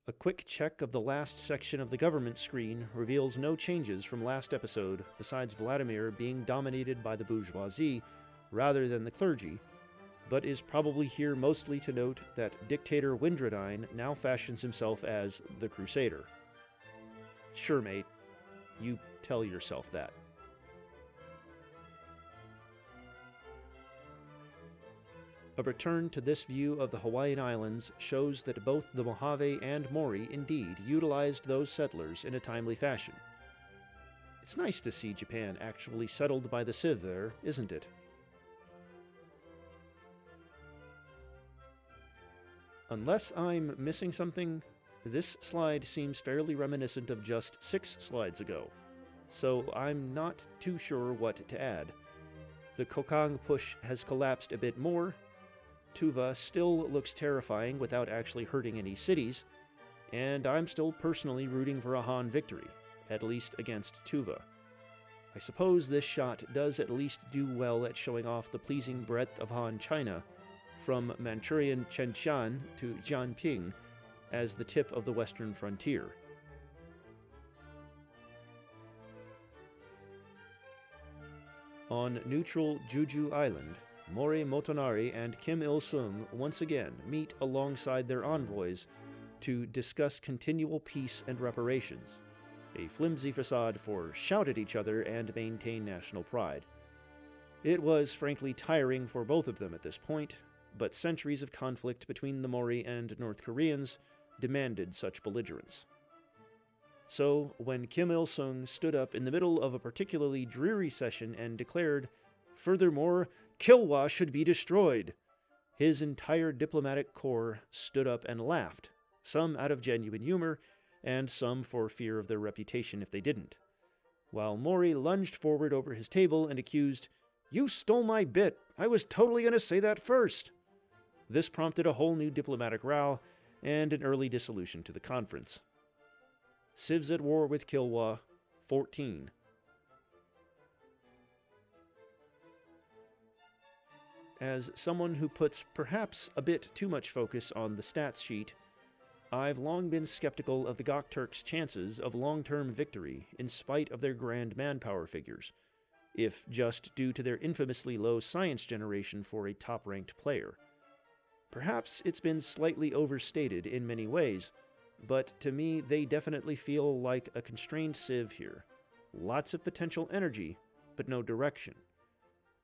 A quick check of the last section of the government screen reveals no changes from last episode besides Vladimir being dominated by the bourgeoisie rather than the clergy, but is probably here mostly to note that dictator Windradine now fashions himself as the Crusader. Sure, mate, you tell yourself that. A return to this view of the Hawaiian Islands shows that both the Mojave and Mori indeed utilized those settlers in a timely fashion. It's nice to see Japan actually settled by the Civ there, isn't it? Unless I'm missing something, this slide seems fairly reminiscent of just 6 slides ago, so I'm not too sure what to add. The Kokang push has collapsed a bit more. Tuva still looks terrifying without actually hurting any cities, and I'm still personally rooting for a Han victory, at least against Tuva. I suppose this shot does at least do well at showing off the pleasing breadth of Han China, from Manchurian Chengxian to Jianping, as the tip of the western frontier. On neutral Jeju Island, Mori Motonari and Kim Il-sung once again meet alongside their envoys to discuss continual peace and reparations, a flimsy facade for shout at each other and maintain national pride. It was frankly tiring for both of them at this point, but centuries of conflict between the Mori and North Koreans demanded such belligerence. So, when Kim Il-sung stood up in the middle of a particularly dreary session and declared, "Furthermore, Kilwa should be destroyed," his entire diplomatic corps stood up and laughed, some out of genuine humor, and some for fear of their reputation if they didn't, while Mori lunged forward over his table and accused, "You stole my bit! I was totally going to say that first!" This prompted a whole new diplomatic row and an early dissolution to the conference. Civs at war with Kilwa, 14. As someone who puts perhaps a bit too much focus on the stats sheet, I've long been skeptical of the Gokturks' chances of long-term victory in spite of their grand manpower figures, if just due to their infamously low science generation for a top-ranked player. Perhaps it's been slightly overstated in many ways, but to me they definitely feel like a constrained civ here. Lots of potential energy, but no direction.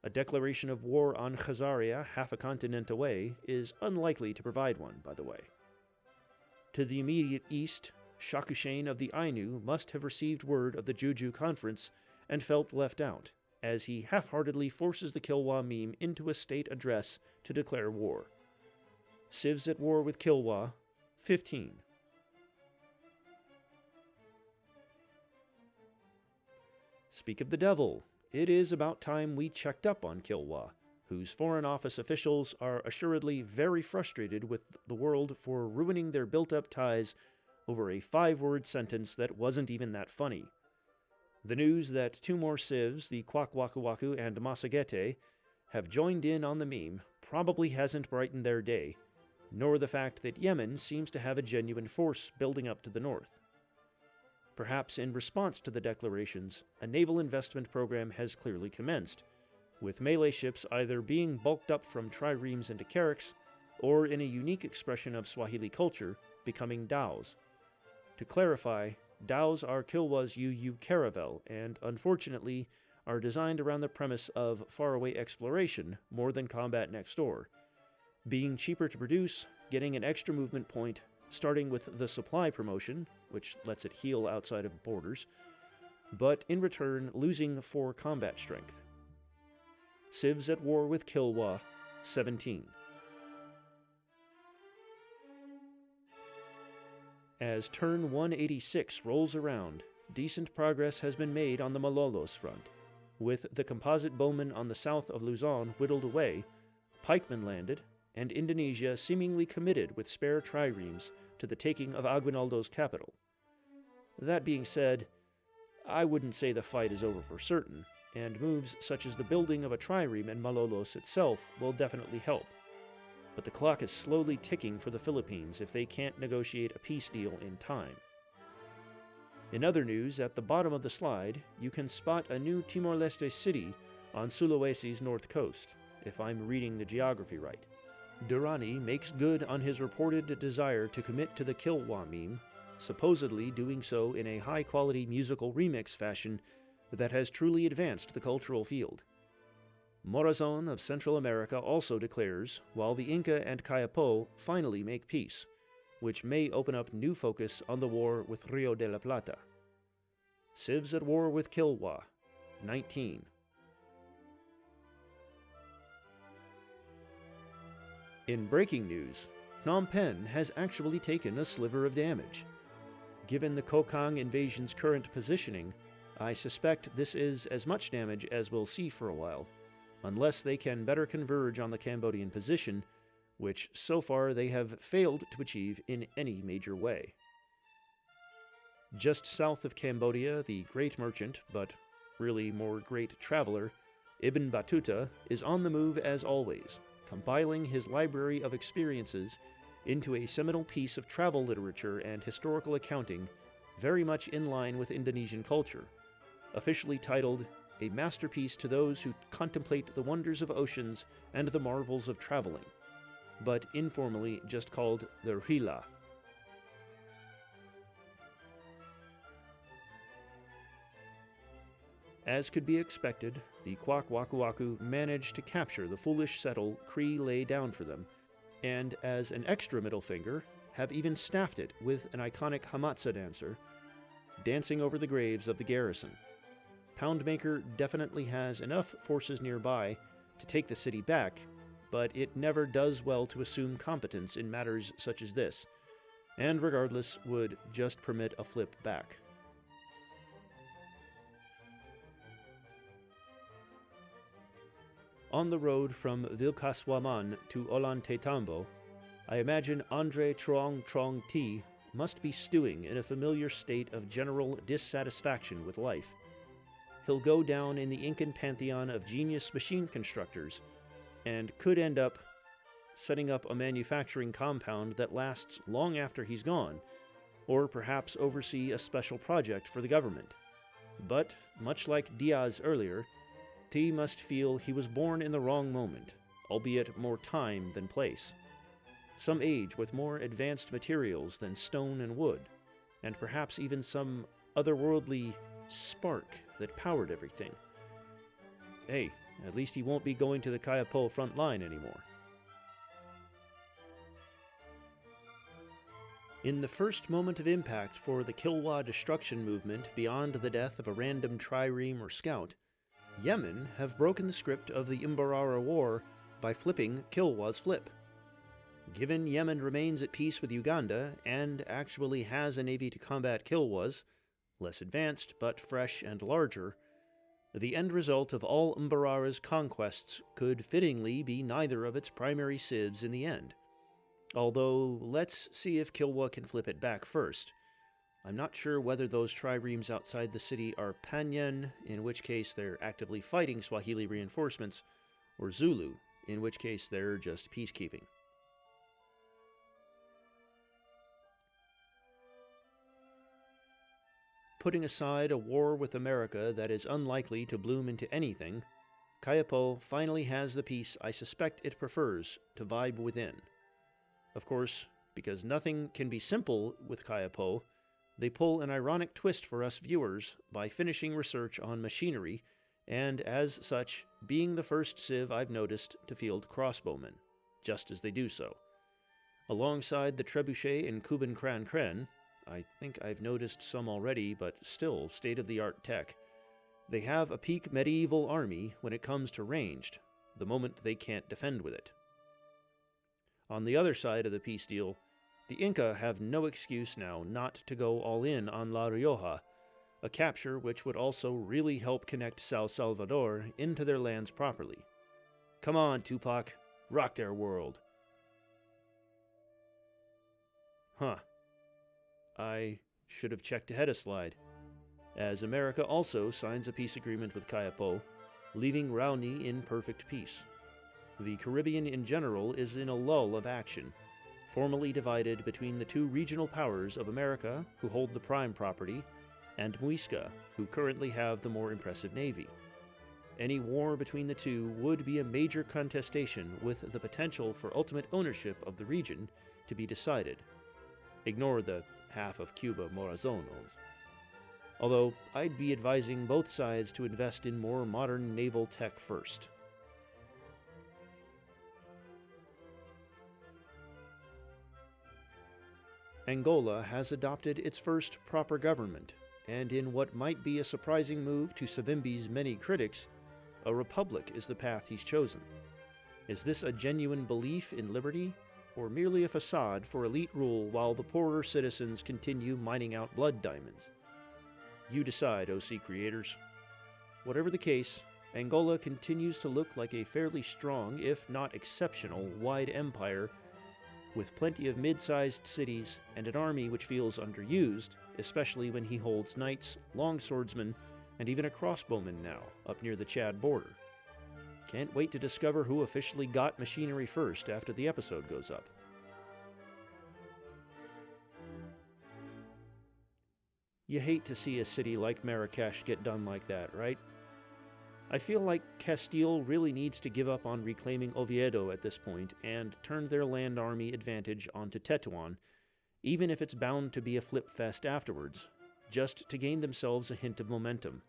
A declaration of war on Khazaria half a continent away is unlikely to provide one, by the way. To the immediate east, Shakushane of the Ainu must have received word of the Juju conference and felt left out, as he half-heartedly forces the Kilwa meme into a state address to declare war. Civs at war with Kilwa, 15. Speak of the devil, it is about time we checked up on Kilwa, whose Foreign Office officials are assuredly very frustrated with the world for ruining their built-up ties over a 5-word sentence that wasn't even that funny. The news that 2 more civs, the Kwakwakuwaku and Masagete, have joined in on the meme probably hasn't brightened their day, nor the fact that Yemen seems to have a genuine force building up to the north. Perhaps in response to the declarations, a naval investment program has clearly commenced, with melee ships either being bulked up from triremes into carracks, or in a unique expression of Swahili culture, becoming dhows. To clarify, dhows are Kilwa's UU caravel, and unfortunately are designed around the premise of faraway exploration more than combat next door, being cheaper to produce, getting an extra movement point, starting with the supply promotion, which lets it heal outside of borders, but in return losing 4 combat strength. Civs at war with Kilwa, 17. As turn 186 rolls around, decent progress has been made on the Malolos front. With the composite bowmen on the south of Luzon whittled away, pikemen landed, and Indonesia seemingly committed with spare triremes to the taking of Aguinaldo's capital. That being said, I wouldn't say the fight is over for certain, and moves such as the building of a trireme in Malolos itself will definitely help. But the clock is slowly ticking for the Philippines if they can't negotiate a peace deal in time. In other news, at the bottom of the slide, you can spot a new Timor-Leste city on Sulawesi's north coast, if I'm reading the geography right. Durrani makes good on his reported desire to commit to the Kilwa meme, supposedly doing so in a high-quality musical remix fashion that has truly advanced the cultural field. Morazon of Central America also declares, while the Inca and Kayapo finally make peace, which may open up new focus on the war with Rio de la Plata. Civs at war with Kilwa, 19. In breaking news, Phnom Penh has actually taken a sliver of damage. Given the Kokang invasion's current positioning, I suspect this is as much damage as we'll see for a while, unless they can better converge on the Cambodian position, which so far they have failed to achieve in any major way. Just south of Cambodia, the great merchant, but really more great traveler, Ibn Battuta is on the move as always, compiling his library of experiences into a seminal piece of travel literature and historical accounting very much in line with Indonesian culture, officially titled A Masterpiece to Those Who Contemplate the Wonders of Oceans and the Marvels of Traveling, but informally just called the Rila. As could be expected, the Kwak Waku Waku managed to capture the foolish settle Cree lay down for them, and as an extra middle finger, have even staffed it with an iconic Hamatsa dancer, dancing over the graves of the garrison. Poundmaker definitely has enough forces nearby to take the city back, but it never does well to assume competence in matters such as this, and regardless would just permit a flip back. On the road from Vilkaswaman to Ollantaytambo, I imagine Andre Trong Trong T must be stewing in a familiar state of general dissatisfaction with life. He'll go down in the Incan pantheon of genius machine constructors, and could end up setting up a manufacturing compound that lasts long after he's gone, or perhaps oversee a special project for the government. But, much like Diaz earlier, T must feel he was born in the wrong moment, albeit more time than place. Some age with more advanced materials than stone and wood, and perhaps even some otherworldly spark that powered everything. Hey, at least he won't be going to the Kayapo front line anymore. In the first moment of impact for the Kilwa destruction movement beyond the death of a random trireme or scout, Yemen have broken the script of the Imbarara War by flipping Kilwa's flip. Given Yemen remains at peace with Uganda and actually has a navy to combat Kilwa's, less advanced but fresh and larger, the end result of all Mbarara's conquests could fittingly be neither of its primary civs in the end. Although, let's see if Kilwa can flip it back first. I'm not sure whether those triremes outside the city are Panyan, in which case they're actively fighting Swahili reinforcements, or Zulu, in which case they're just peacekeeping. Putting aside a war with America that is unlikely to bloom into anything, Kayapo finally has the peace I suspect it prefers to vibe within. Of course, because nothing can be simple with Kayapo, they pull an ironic twist for us viewers by finishing research on machinery, and as such, being the first civ I've noticed to field crossbowmen, just as they do so. Alongside the trebuchet and Kuban Kran Kren, I think I've noticed some already, but still state-of-the-art tech, they have a peak medieval army when it comes to ranged, the moment they can't defend with it. On the other side of the peace deal, the Inca have no excuse now not to go all in on La Rioja, a capture which would also really help connect Sao Salvador into their lands properly. Come on, Tupac, rock their world. Huh. I should have checked ahead a slide, as America also signs a peace agreement with Kayapo, leaving Raoni in perfect peace. The Caribbean in general is in a lull of action, formally divided between the two regional powers of America, who hold the prime property, and Muisca, who currently have the more impressive navy. Any war between the two would be a major contestation with the potential for ultimate ownership of the region to be decided. Ignore the half of Cuba Morazon owns. Although I'd be advising both sides to invest in more modern naval tech first. Angola has adopted its first proper government, and in what might be a surprising move to Savimbi's many critics, a republic is the path he's chosen. Is this a genuine belief in liberty, or merely a facade for elite rule while the poorer citizens continue mining out blood diamonds? You decide, OC creators. Whatever the case, Angola continues to look like a fairly strong, if not exceptional, wide empire with plenty of mid-sized cities and an army which feels underused, especially when he holds knights, longswordsmen, and even a crossbowman now, up near the Chad border. Can't wait to discover who officially got machinery first after the episode goes up. You hate to see a city like Marrakesh get done like that, right? I feel like Castile really needs to give up on reclaiming Oviedo at this point and turn their land army advantage onto Tetuan, even if it's bound to be a flip fest afterwards, just to gain themselves a hint of momentum.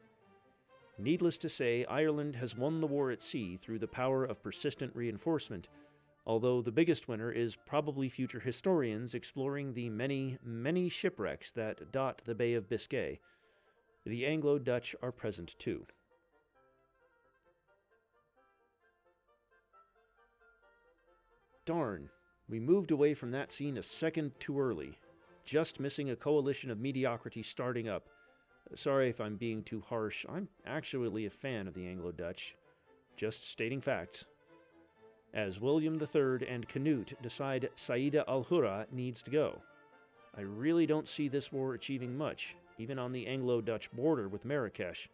Needless to say, Ireland has won the war at sea through the power of persistent reinforcement, although the biggest winner is probably future historians exploring the many, many shipwrecks that dot the Bay of Biscay. The Anglo-Dutch are present too. Darn, we moved away from that scene a second too early, just missing a coalition of mediocrity starting up. Sorry if I'm being too harsh, I'm actually a fan of the Anglo-Dutch. Just stating facts. As William III and Canute decide Saida al-Hurra needs to go. I really don't see this war achieving much, even on the Anglo-Dutch border with Marrakesh,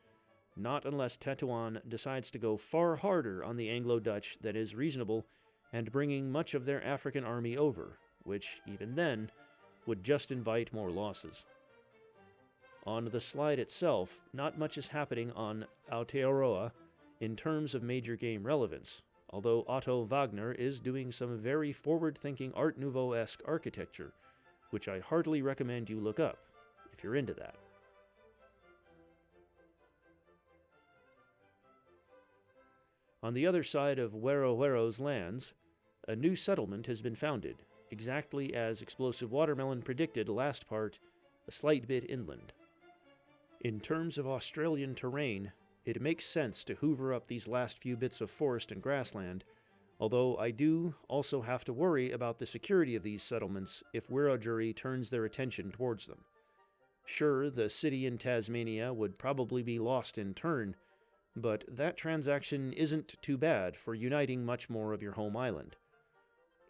not unless Tetuan decides to go far harder on the Anglo-Dutch than is reasonable and bringing much of their African army over, which, even then, would just invite more losses. On the slide itself, not much is happening on Aotearoa in terms of major game relevance, although Otto Wagner is doing some very forward-thinking Art Nouveau-esque architecture, which I heartily recommend you look up, if you're into that. On the other side of Wero-Wero's lands, a new settlement has been founded, exactly as Explosive Watermelon predicted last part, a slight bit inland. In terms of Australian terrain, it makes sense to hoover up these last few bits of forest and grassland, although I do also have to worry about the security of these settlements if Wiradjuri turns their attention towards them. Sure, the city in Tasmania would probably be lost in turn, but that transaction isn't too bad for uniting much more of your home island.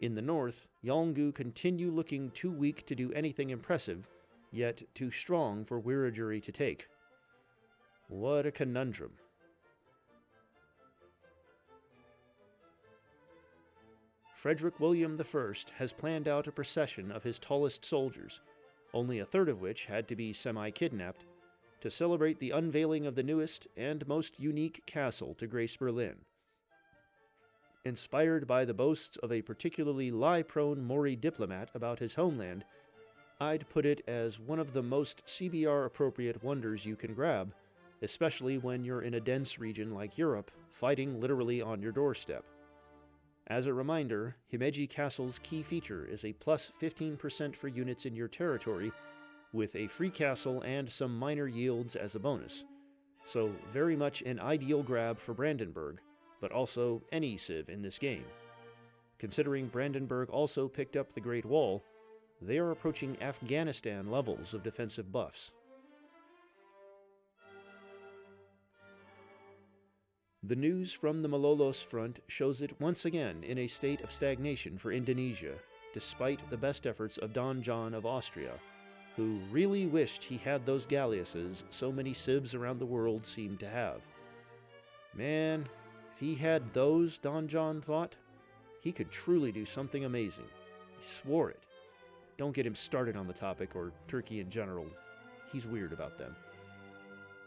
In the north, Yolngu continue looking too weak to do anything impressive, yet too strong for Wiradjuri to take. What a conundrum. Frederick William I has planned out a procession of his tallest soldiers, only a third of which had to be semi-kidnapped, to celebrate the unveiling of the newest and most unique castle to grace Berlin. Inspired by the boasts of a particularly lie-prone Maori diplomat about his homeland, I'd put it as one of the most CBR-appropriate wonders you can grab, especially when you're in a dense region like Europe, fighting literally on your doorstep. As a reminder, Himeji Castle's key feature is a plus 15% for units in your territory, with a free castle and some minor yields as a bonus, so very much an ideal grab for Brandenburg, but also any civ in this game. Considering Brandenburg also picked up the Great Wall, they are approaching Afghanistan levels of defensive buffs. The news from the Malolos front shows it once again in a state of stagnation for Indonesia, despite the best efforts of Don John of Austria, who really wished he had those galleasses so many civs around the world seemed to have. Man, if he had those, Don John thought, he could truly do something amazing. He swore it. Don't get him started on the topic or Turkey in general. He's weird about them.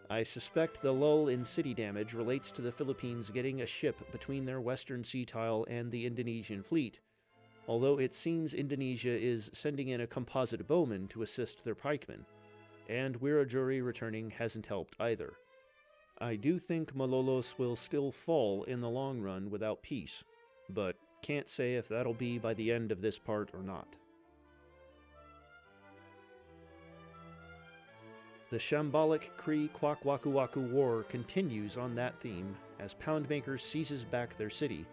I suspect the lull in city damage relates to the Philippines getting a ship between their western sea tile and the Indonesian fleet, although it seems Indonesia is sending in a composite bowman to assist their pikemen, and Wiradjuri returning hasn't helped either. I do think Malolos will still fall in the long run without peace, but can't say if that'll be by the end of this part or not. The shambolic Cree-Kwak-Waku-Waku War continues on that theme as Poundmaker seizes back their city,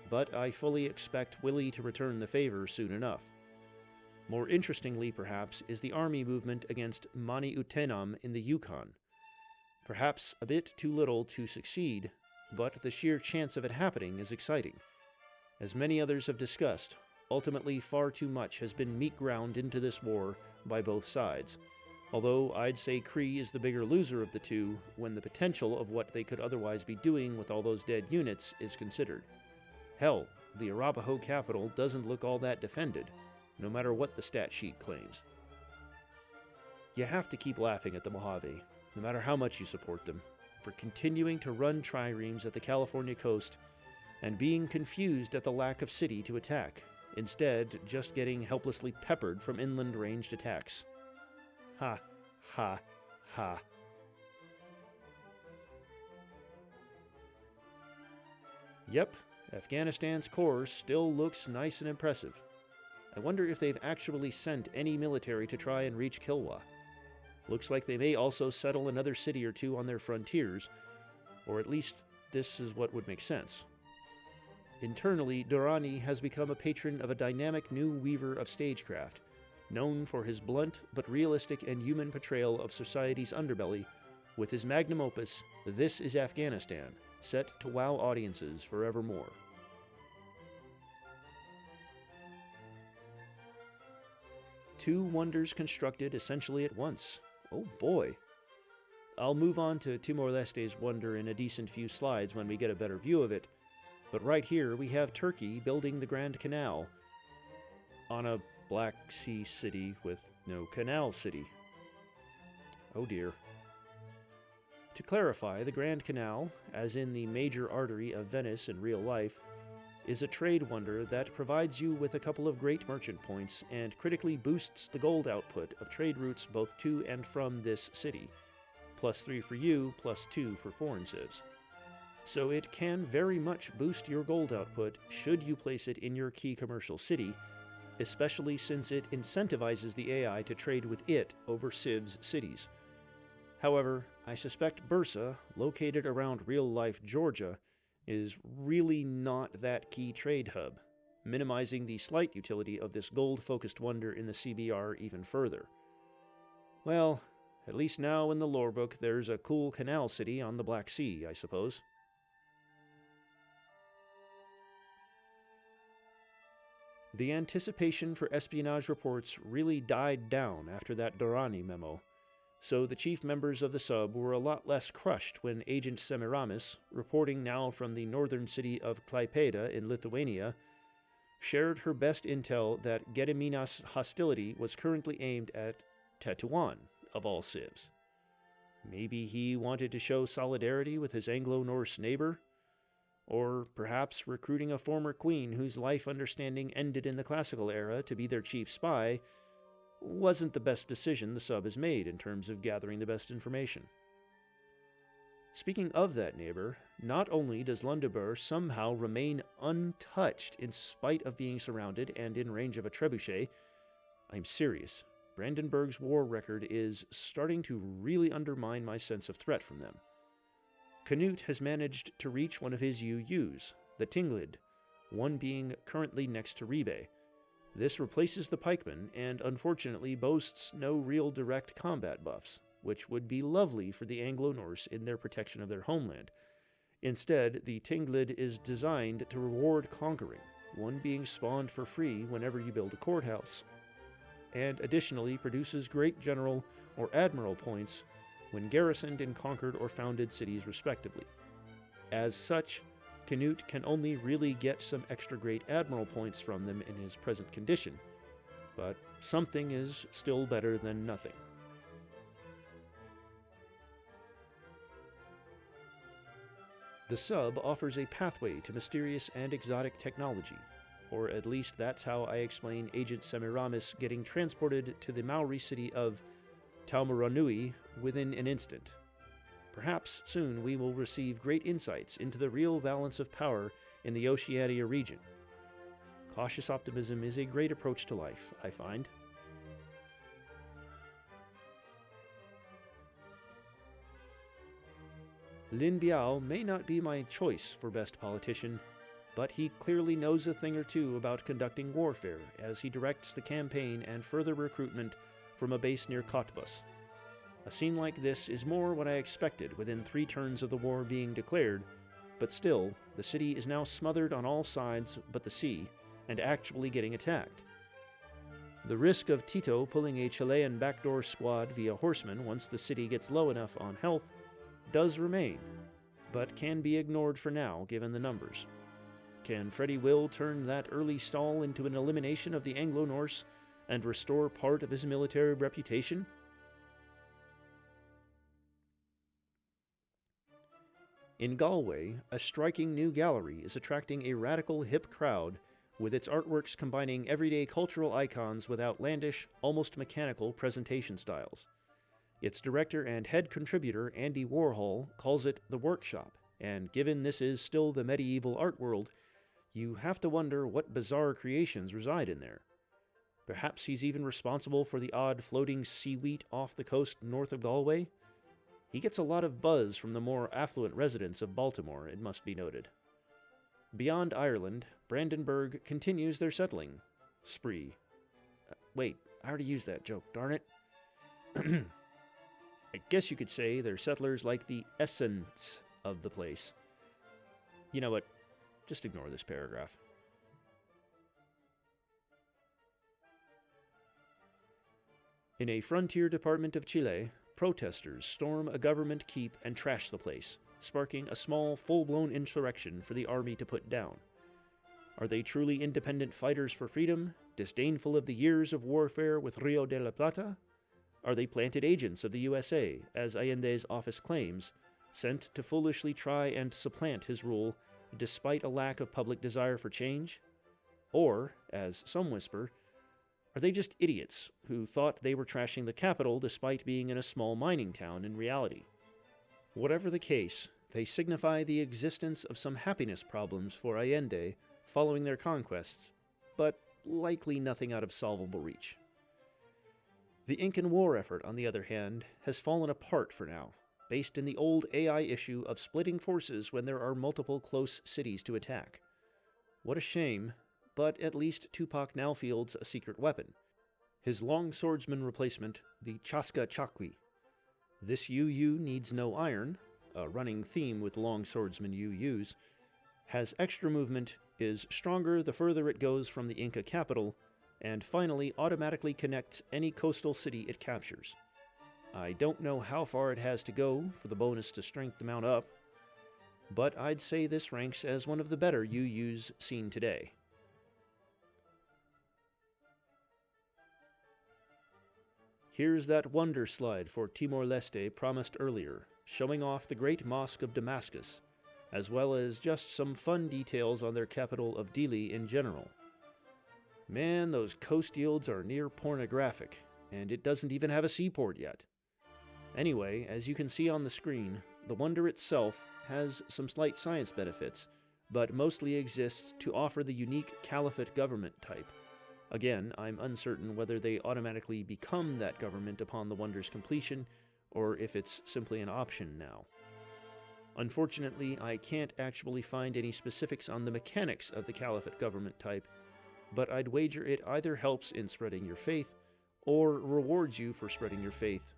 but I fully expect Willie to return the favor soon enough. More interestingly, perhaps, is the army movement against Mani Utenam in the Yukon. Perhaps a bit too little to succeed, but the sheer chance of it happening is exciting. As many others have discussed, ultimately far too much has been meat ground into this war by both sides, although I'd say Cree is the bigger loser of the two when the potential of what they could otherwise be doing with all those dead units is considered. Hell, the Arapaho capital doesn't look all that defended, no matter what the stat sheet claims. You have to keep laughing at the Mojave, no matter how much you support them, for continuing to run triremes at the California coast and being confused at the lack of city to attack, instead just getting helplessly peppered from inland ranged attacks. Ha, ha, ha. Yep, Afghanistan's core still looks nice and impressive. I wonder if they've actually sent any military to try and reach Kilwa. Looks like they may also settle another city or two on their frontiers, or at least this is what would make sense. Internally, Durrani has become a patron of a dynamic new weaver of stagecraft, known for his blunt but realistic and human portrayal of society's underbelly, with his magnum opus, This is Afghanistan, set to wow audiences forevermore. Two wonders constructed essentially at once. Oh boy. I'll move on to Timor-Leste's wonder in a decent few slides when we get a better view of it, but right here we have Turkey building the Grand Canal on a Black Sea city with no canal city. Oh dear. To clarify, the Grand Canal, as in the major artery of Venice in real life, is a trade wonder that provides you with a couple of great merchant points and critically boosts the gold output of trade routes both to and from this city. +3 for you, +2 for foreign civs. So it can very much boost your gold output should you place it in your key commercial city, especially since it incentivizes the AI to trade with it over civs' cities. However, I suspect Bursa, located around real-life Georgia, is really not that key trade hub, minimizing the slight utility of this gold-focused wonder in the CBR even further. Well, at least now in the lorebook there's a cool canal city on the Black Sea, I suppose. The anticipation for espionage reports really died down after that Durrani memo, so the chief members of the sub were a lot less crushed when Agent Semiramis, reporting now from the northern city of Klaipėda in Lithuania, shared her best intel that Gediminas' hostility was currently aimed at Tetuan, of all civs. Maybe he wanted to show solidarity with his Anglo-Norse neighbor? Or perhaps recruiting a former queen whose life understanding ended in the classical era to be their chief spy wasn't the best decision the sub has made in terms of gathering the best information. Speaking of that neighbor, not only does Lundebur somehow remain untouched in spite of being surrounded and in range of a trebuchet, I'm serious, Brandenburg's war record is starting to really undermine my sense of threat from them. Canute has managed to reach one of his UUs, the Tinglid, one being currently next to Ribe. This replaces the pikeman and unfortunately boasts no real direct combat buffs, which would be lovely for the Anglo-Norse in their protection of their homeland. Instead, the Tinglid is designed to reward conquering, one being spawned for free whenever you build a courthouse, and additionally produces great general or admiral points when garrisoned in conquered or founded cities respectively. As such, Canute can only really get some extra great admiral points from them in his present condition, but something is still better than nothing. The sub offers a pathway to mysterious and exotic technology, or at least that's how I explain Agent Semiramis getting transported to the Maori city of Taumaranui within an instant. Perhaps soon we will receive great insights into the real balance of power in the Oceania region. Cautious optimism is a great approach to life, I find. Lin Biao may not be my choice for best politician, but he clearly knows a thing or two about conducting warfare as he directs the campaign and further recruitment from a base near Cottbus. A scene like this is more what I expected within 3 turns of the war being declared, but still, the city is now smothered on all sides but the sea, and actually getting attacked. The risk of Tito pulling a Chilean backdoor squad via horsemen once the city gets low enough on health does remain, but can be ignored for now given the numbers. Can Freddie Will turn that early stall into an elimination of the Anglo-Norse and restore part of his military reputation? In Galway, a striking new gallery is attracting a radical hip crowd with its artworks combining everyday cultural icons with outlandish, almost mechanical presentation styles. Its director and head contributor, Andy Warhol, calls it the workshop, and given this is still the medieval art world, you have to wonder what bizarre creations reside in there. Perhaps he's even responsible for the odd floating seaweed off the coast north of Galway? He gets a lot of buzz from the more affluent residents of Baltimore, it must be noted. Beyond Ireland, Brandenburg continues their settling spree. Wait, I already used that joke, darn it. I guess you could say they're settlers like the essence of the place. You know what? Just ignore this paragraph. In a frontier department of Chile, protesters storm a government keep and trash the place, sparking a small, full-blown insurrection for the army to put down. Are they truly independent fighters for freedom, disdainful of the years of warfare with Rio de la Plata? Are they planted agents of the USA, as Allende's office claims, sent to foolishly try and supplant his rule despite a lack of public desire for change? Or, as some whisper, are they just idiots who thought they were trashing the capital despite being in a small mining town in reality? Whatever the case, they signify the existence of some happiness problems for Allende following their conquests, but likely nothing out of solvable reach. The Incan war effort, on the other hand, has fallen apart for now, based in the old AI issue of splitting forces when there are multiple close cities to attack. What a shame, but at least Tupac now fields a secret weapon, his long swordsman replacement, the Chasca Chaqui. This UU needs no iron, a running theme with long swordsman UUs, has extra movement, is stronger the further it goes from the Inca capital, and finally automatically connects any coastal city it captures. I don't know how far it has to go for the bonus to strength to mount up, but I'd say this ranks as one of the better UUs seen today. Here's that wonder slide for Timor-Leste promised earlier, showing off the Great Mosque of Damascus, as well as just some fun details on their capital of Dili in general. Man, those coast yields are near pornographic, and it doesn't even have a seaport yet. Anyway, as you can see on the screen, the wonder itself has some slight science benefits, but mostly exists to offer the unique caliphate government type. Again, I'm uncertain whether they automatically become that government upon the wonder's completion, or if it's simply an option now. Unfortunately, I can't actually find any specifics on the mechanics of the caliphate government type, but I'd wager it either helps in spreading your faith, or rewards you for spreading your faith,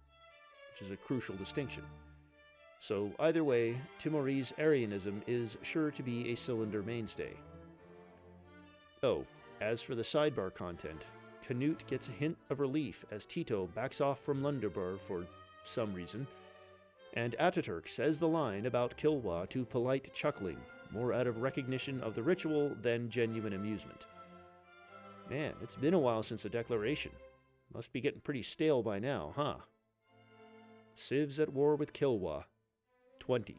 which is a crucial distinction. So either way, Timorese Arianism is sure to be a cylinder mainstay. Oh, as for the sidebar content, Canute gets a hint of relief as Tito backs off from Lundebar for some reason, and Ataturk says the line about Kilwa to polite chuckling, more out of recognition of the ritual than genuine amusement. Man, it's been a while since the declaration. Must be getting pretty stale by now, huh? Civ's at war with Kilwa. 20.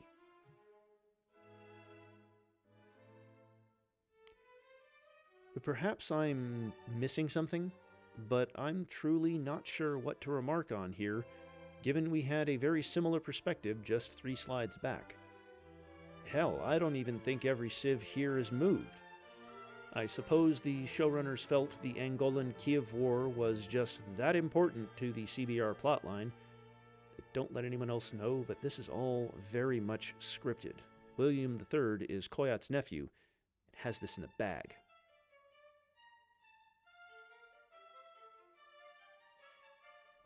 Perhaps I'm missing something, but I'm truly not sure what to remark on here, given we had a very similar perspective just 3 slides back. Hell, I don't even think every civ here is moved. I suppose the showrunners felt the Angolan-Kiev War was just that important to the CBR plotline. Don't let anyone else know, but this is all very much scripted. William III is Koyat's nephew and has this in the bag.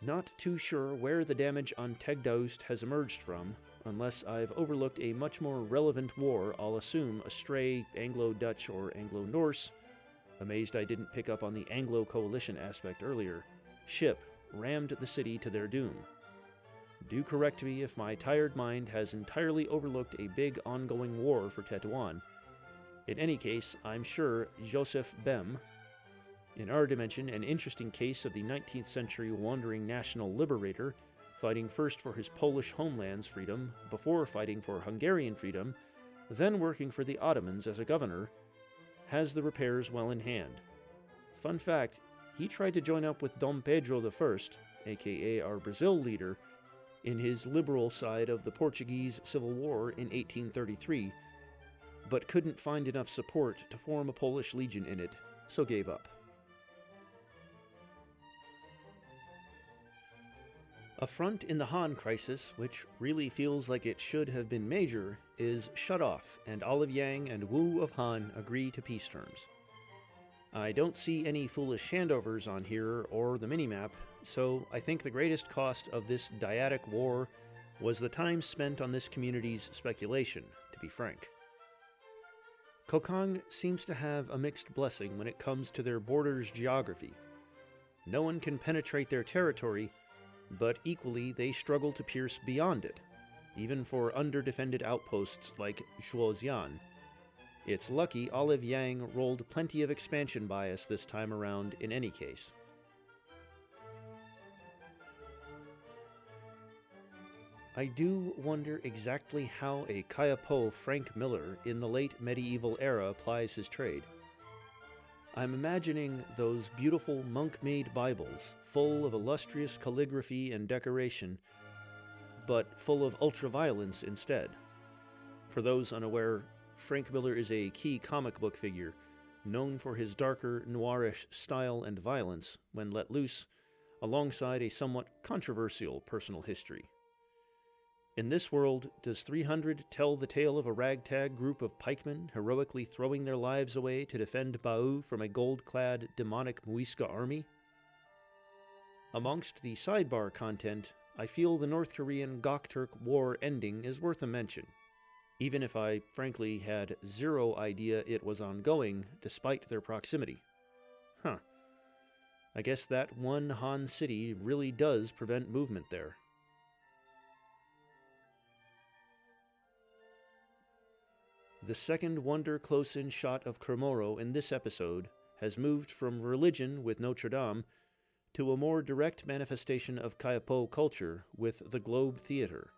Not too sure where the damage on Tegdaust has emerged from. Unless I've overlooked a much more relevant war, I'll assume a stray Anglo-Dutch or Anglo-Norse, amazed I didn't pick up on the Anglo-coalition aspect earlier, ship rammed the city to their doom. Do correct me if my tired mind has entirely overlooked a big ongoing war for Tetuan. In any case, I'm sure Joseph Bem, in our dimension, an interesting case of the 19th century wandering national liberator, fighting first for his Polish homeland's freedom, before fighting for Hungarian freedom, then working for the Ottomans as a governor, has the repairs well in hand. Fun fact, he tried to join up with Dom Pedro I, aka our Brazil leader, in his liberal side of the Portuguese Civil War in 1833, but couldn't find enough support to form a Polish legion in it, so gave up. A front in the Han crisis, which really feels like it should have been major, is shut off, and Olive Yang and Wu of Han agree to peace terms. I don't see any foolish handovers on here or the minimap, so I think the greatest cost of this dyadic war was the time spent on this community's speculation, to be frank. Kokang seems to have a mixed blessing when it comes to their borders' geography. No one can penetrate their territory, but equally they struggle to pierce beyond it, even for underdefended outposts like Zhuoxian. It's lucky Olive Yang rolled plenty of expansion bias this time around in any case. I do wonder exactly how a Kayapo Frank Miller in the late medieval era applies his trade. I'm imagining those beautiful monk-made Bibles, full of illustrious calligraphy and decoration, but full of ultraviolence instead. For those unaware, Frank Miller is a key comic book figure, known for his darker, noirish style and violence when let loose, alongside a somewhat controversial personal history. In this world, does 300 tell the tale of a ragtag group of pikemen heroically throwing their lives away to defend Bau from a gold-clad, demonic Muisca army? Amongst the sidebar content, I feel the North Korean Gokturk War ending is worth a mention, even if I frankly had zero idea it was ongoing despite their proximity. I guess that one Han city really does prevent movement there. The second wonder close-in shot of Kromoro in this episode has moved from religion with Notre Dame to a more direct manifestation of Kayapo culture with the Globe Theater.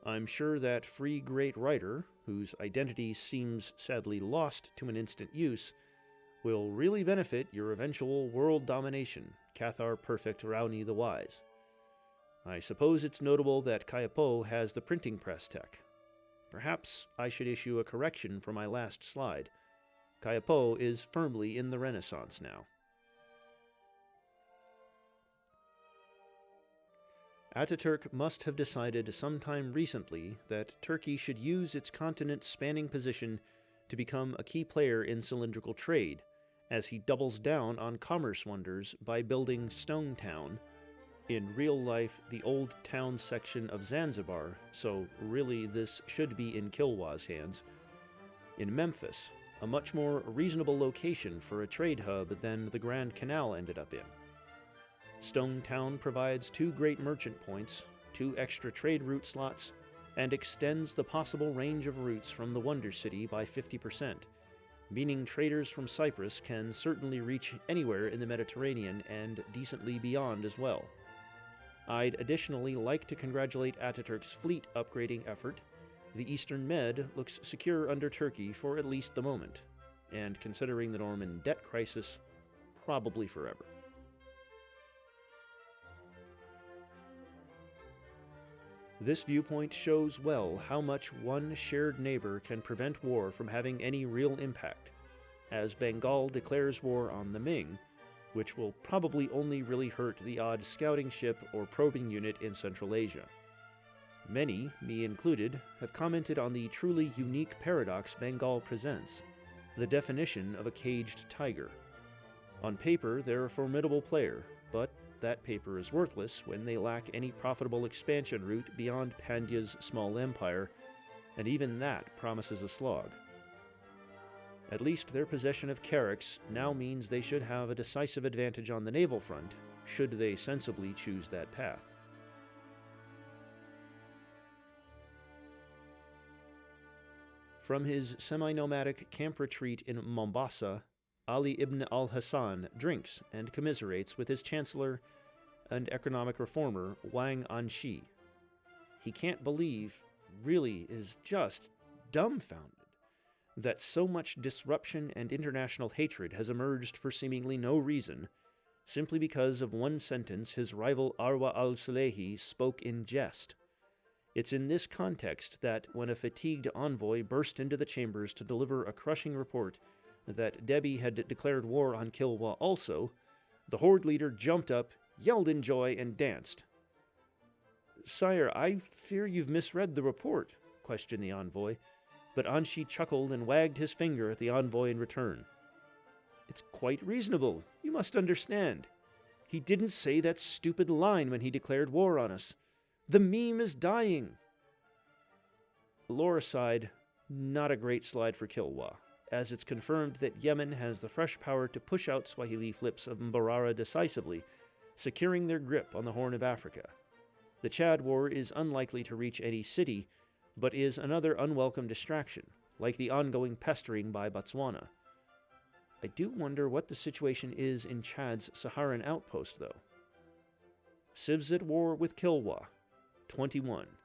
I'm sure that free great writer, whose identity seems sadly lost to an instant use, will really benefit your eventual world domination, Cathar Perfect Raoni the Wise. I suppose it's notable that Kayapo has the printing press tech. Perhaps I should issue a correction for my last slide. Kayapo is firmly in the Renaissance now. Ataturk must have decided sometime recently that Turkey should use its continent-spanning position to become a key player in cylindrical trade, as he doubles down on commerce wonders by building Stone Town, in real life the old town section of Zanzibar, so really this should be in Kilwa's hands, in Memphis, a much more reasonable location for a trade hub than the Grand Canal ended up in. Stone Town provides 2 great merchant points, 2 extra trade route slots, and extends the possible range of routes from the Wonder City by 50%, meaning traders from Cyprus can certainly reach anywhere in the Mediterranean and decently beyond as well. I'd additionally like to congratulate Ataturk's fleet upgrading effort. The Eastern Med looks secure under Turkey for at least the moment, and considering the Norman debt crisis, probably forever. This viewpoint shows well how much one shared neighbor can prevent war from having any real impact, as Bengal declares war on the Ming, which will probably only really hurt the odd scouting ship or probing unit in Central Asia. Many, me included, have commented on the truly unique paradox Bengal presents, the definition of a caged tiger. On paper, they're a formidable player, but that paper is worthless when they lack any profitable expansion route beyond Pandya's small empire, and even that promises a slog. At least their possession of Carracks now means they should have a decisive advantage on the naval front, should they sensibly choose that path. From his semi-nomadic camp retreat in Mombasa, Ali ibn al-Hassan drinks and commiserates with his chancellor and economic reformer Wang Anshi. He can't believe, really is just dumbfounded, that so much disruption and international hatred has emerged for seemingly no reason, simply because of one sentence his rival Arwa al-Salehi spoke in jest. It's in this context that, when a fatigued envoy burst into the chambers to deliver a crushing report that Debi had declared war on Kilwa also, the horde leader jumped up, yelled in joy, and danced. "Sire, I fear you've misread the report," questioned the envoy, but Anshi chuckled and wagged his finger at the envoy in return. "It's quite reasonable, you must understand. He didn't say that stupid line when he declared war on us. The meme is dying." Lore aside, not a great slide for Kilwa, as it's confirmed that Yemen has the fresh power to push out Swahili flips of Mbarara decisively, securing their grip on the Horn of Africa. The Chad War is unlikely to reach any city, but is another unwelcome distraction, like the ongoing pestering by Botswana. I do wonder what the situation is in Chad's Saharan outpost, though. Civs at war with Kilwa, 21.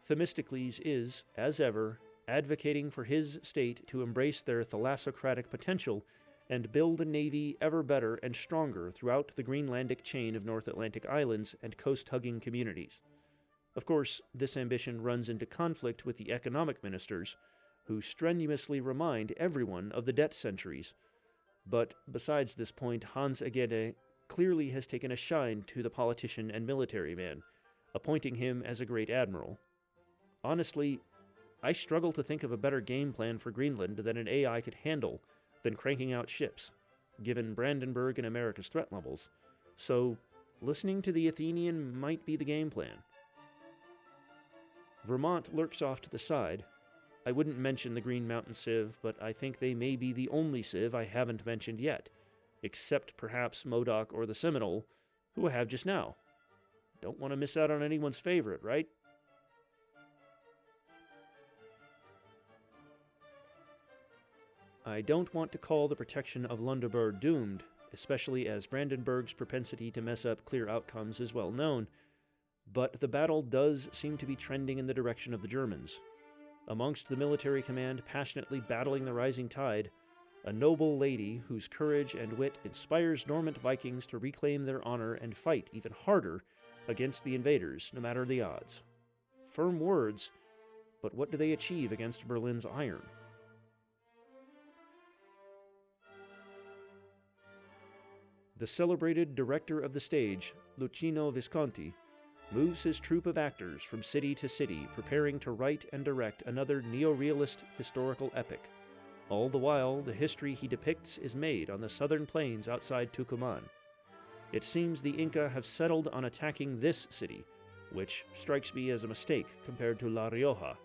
Themistocles is, as ever, advocating for his state to embrace their thalassocratic potential and build a navy ever better and stronger throughout the Greenlandic chain of North Atlantic islands and coast-hugging communities. Of course, this ambition runs into conflict with the economic ministers, who strenuously remind everyone of the debt centuries. But besides this point, Hans Egede clearly has taken a shine to the politician and military man, appointing him as a great admiral. Honestly, I struggle to think of a better game plan for Greenland that an AI could handle than cranking out ships, given Brandenburg and America's threat levels. So, listening to the Athenian might be the game plan. Vermont lurks off to the side. I wouldn't mention the Green Mountain Civ, but I think they may be the only Civ I haven't mentioned yet, except perhaps Modoc or the Seminole, who I have just now. Don't want to miss out on anyone's favorite, right? I don't want to call the protection of Lundebar doomed, especially as Brandenburg's propensity to mess up clear outcomes is well known, but the battle does seem to be trending in the direction of the Germans. Amongst the military command passionately battling the rising tide, a noble lady whose courage and wit inspires Normant Vikings to reclaim their honor and fight even harder against the invaders, no matter the odds. Firm words, but what do they achieve against Berlin's iron? The celebrated director of the stage, Luchino Visconti, moves his troupe of actors from city to city, preparing to write and direct another neorealist historical epic. All the while, the history he depicts is made on the southern plains outside Tucumán. It seems the Inca have settled on attacking this city, which strikes me as a mistake compared to La Rioja.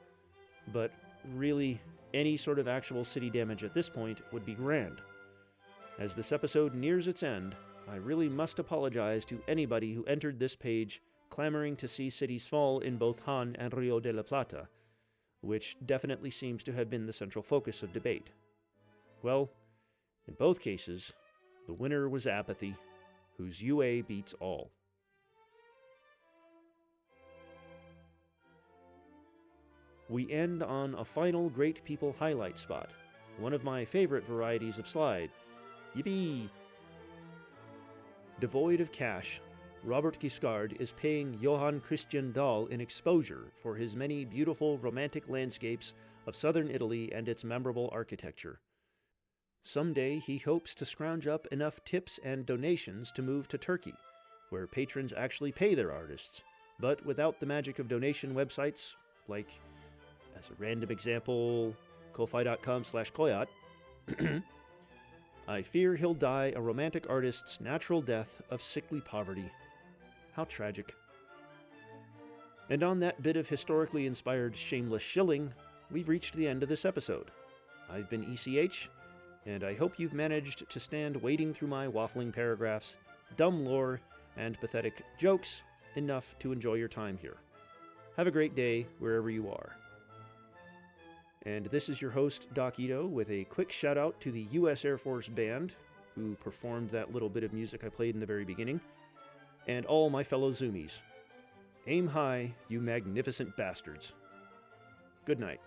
But really, any sort of actual city damage at this point would be grand. As this episode nears its end, I really must apologize to anybody who entered this page clamoring to see cities fall in both Han and Rio de la Plata, which definitely seems to have been the central focus of debate. Well, in both cases, the winner was apathy, whose UA beats all. We end on a final Great People highlight spot, one of my favorite varieties of slide. Yippee! Devoid of cash, Robert Guiscard is paying Johann Christian Dahl in exposure for his many beautiful romantic landscapes of southern Italy and its memorable architecture. Someday he hopes to scrounge up enough tips and donations to move to Turkey, where patrons actually pay their artists, but without the magic of donation websites, like, as a random example, ko-fi.com/koyot, I fear he'll die a romantic artist's natural death of sickly poverty. How tragic. And on that bit of historically inspired shameless shilling, we've reached the end of this episode. I've been ECH, and I hope you've managed to stand wading through my waffling paragraphs, dumb lore, and pathetic jokes enough to enjoy your time here. Have a great day wherever you are. And this is your host, Doc Ito, with a quick shout out to the U.S. Air Force Band, who performed that little bit of music I played in the very beginning, and all my fellow Zoomies. Aim high, you magnificent bastards. Good night.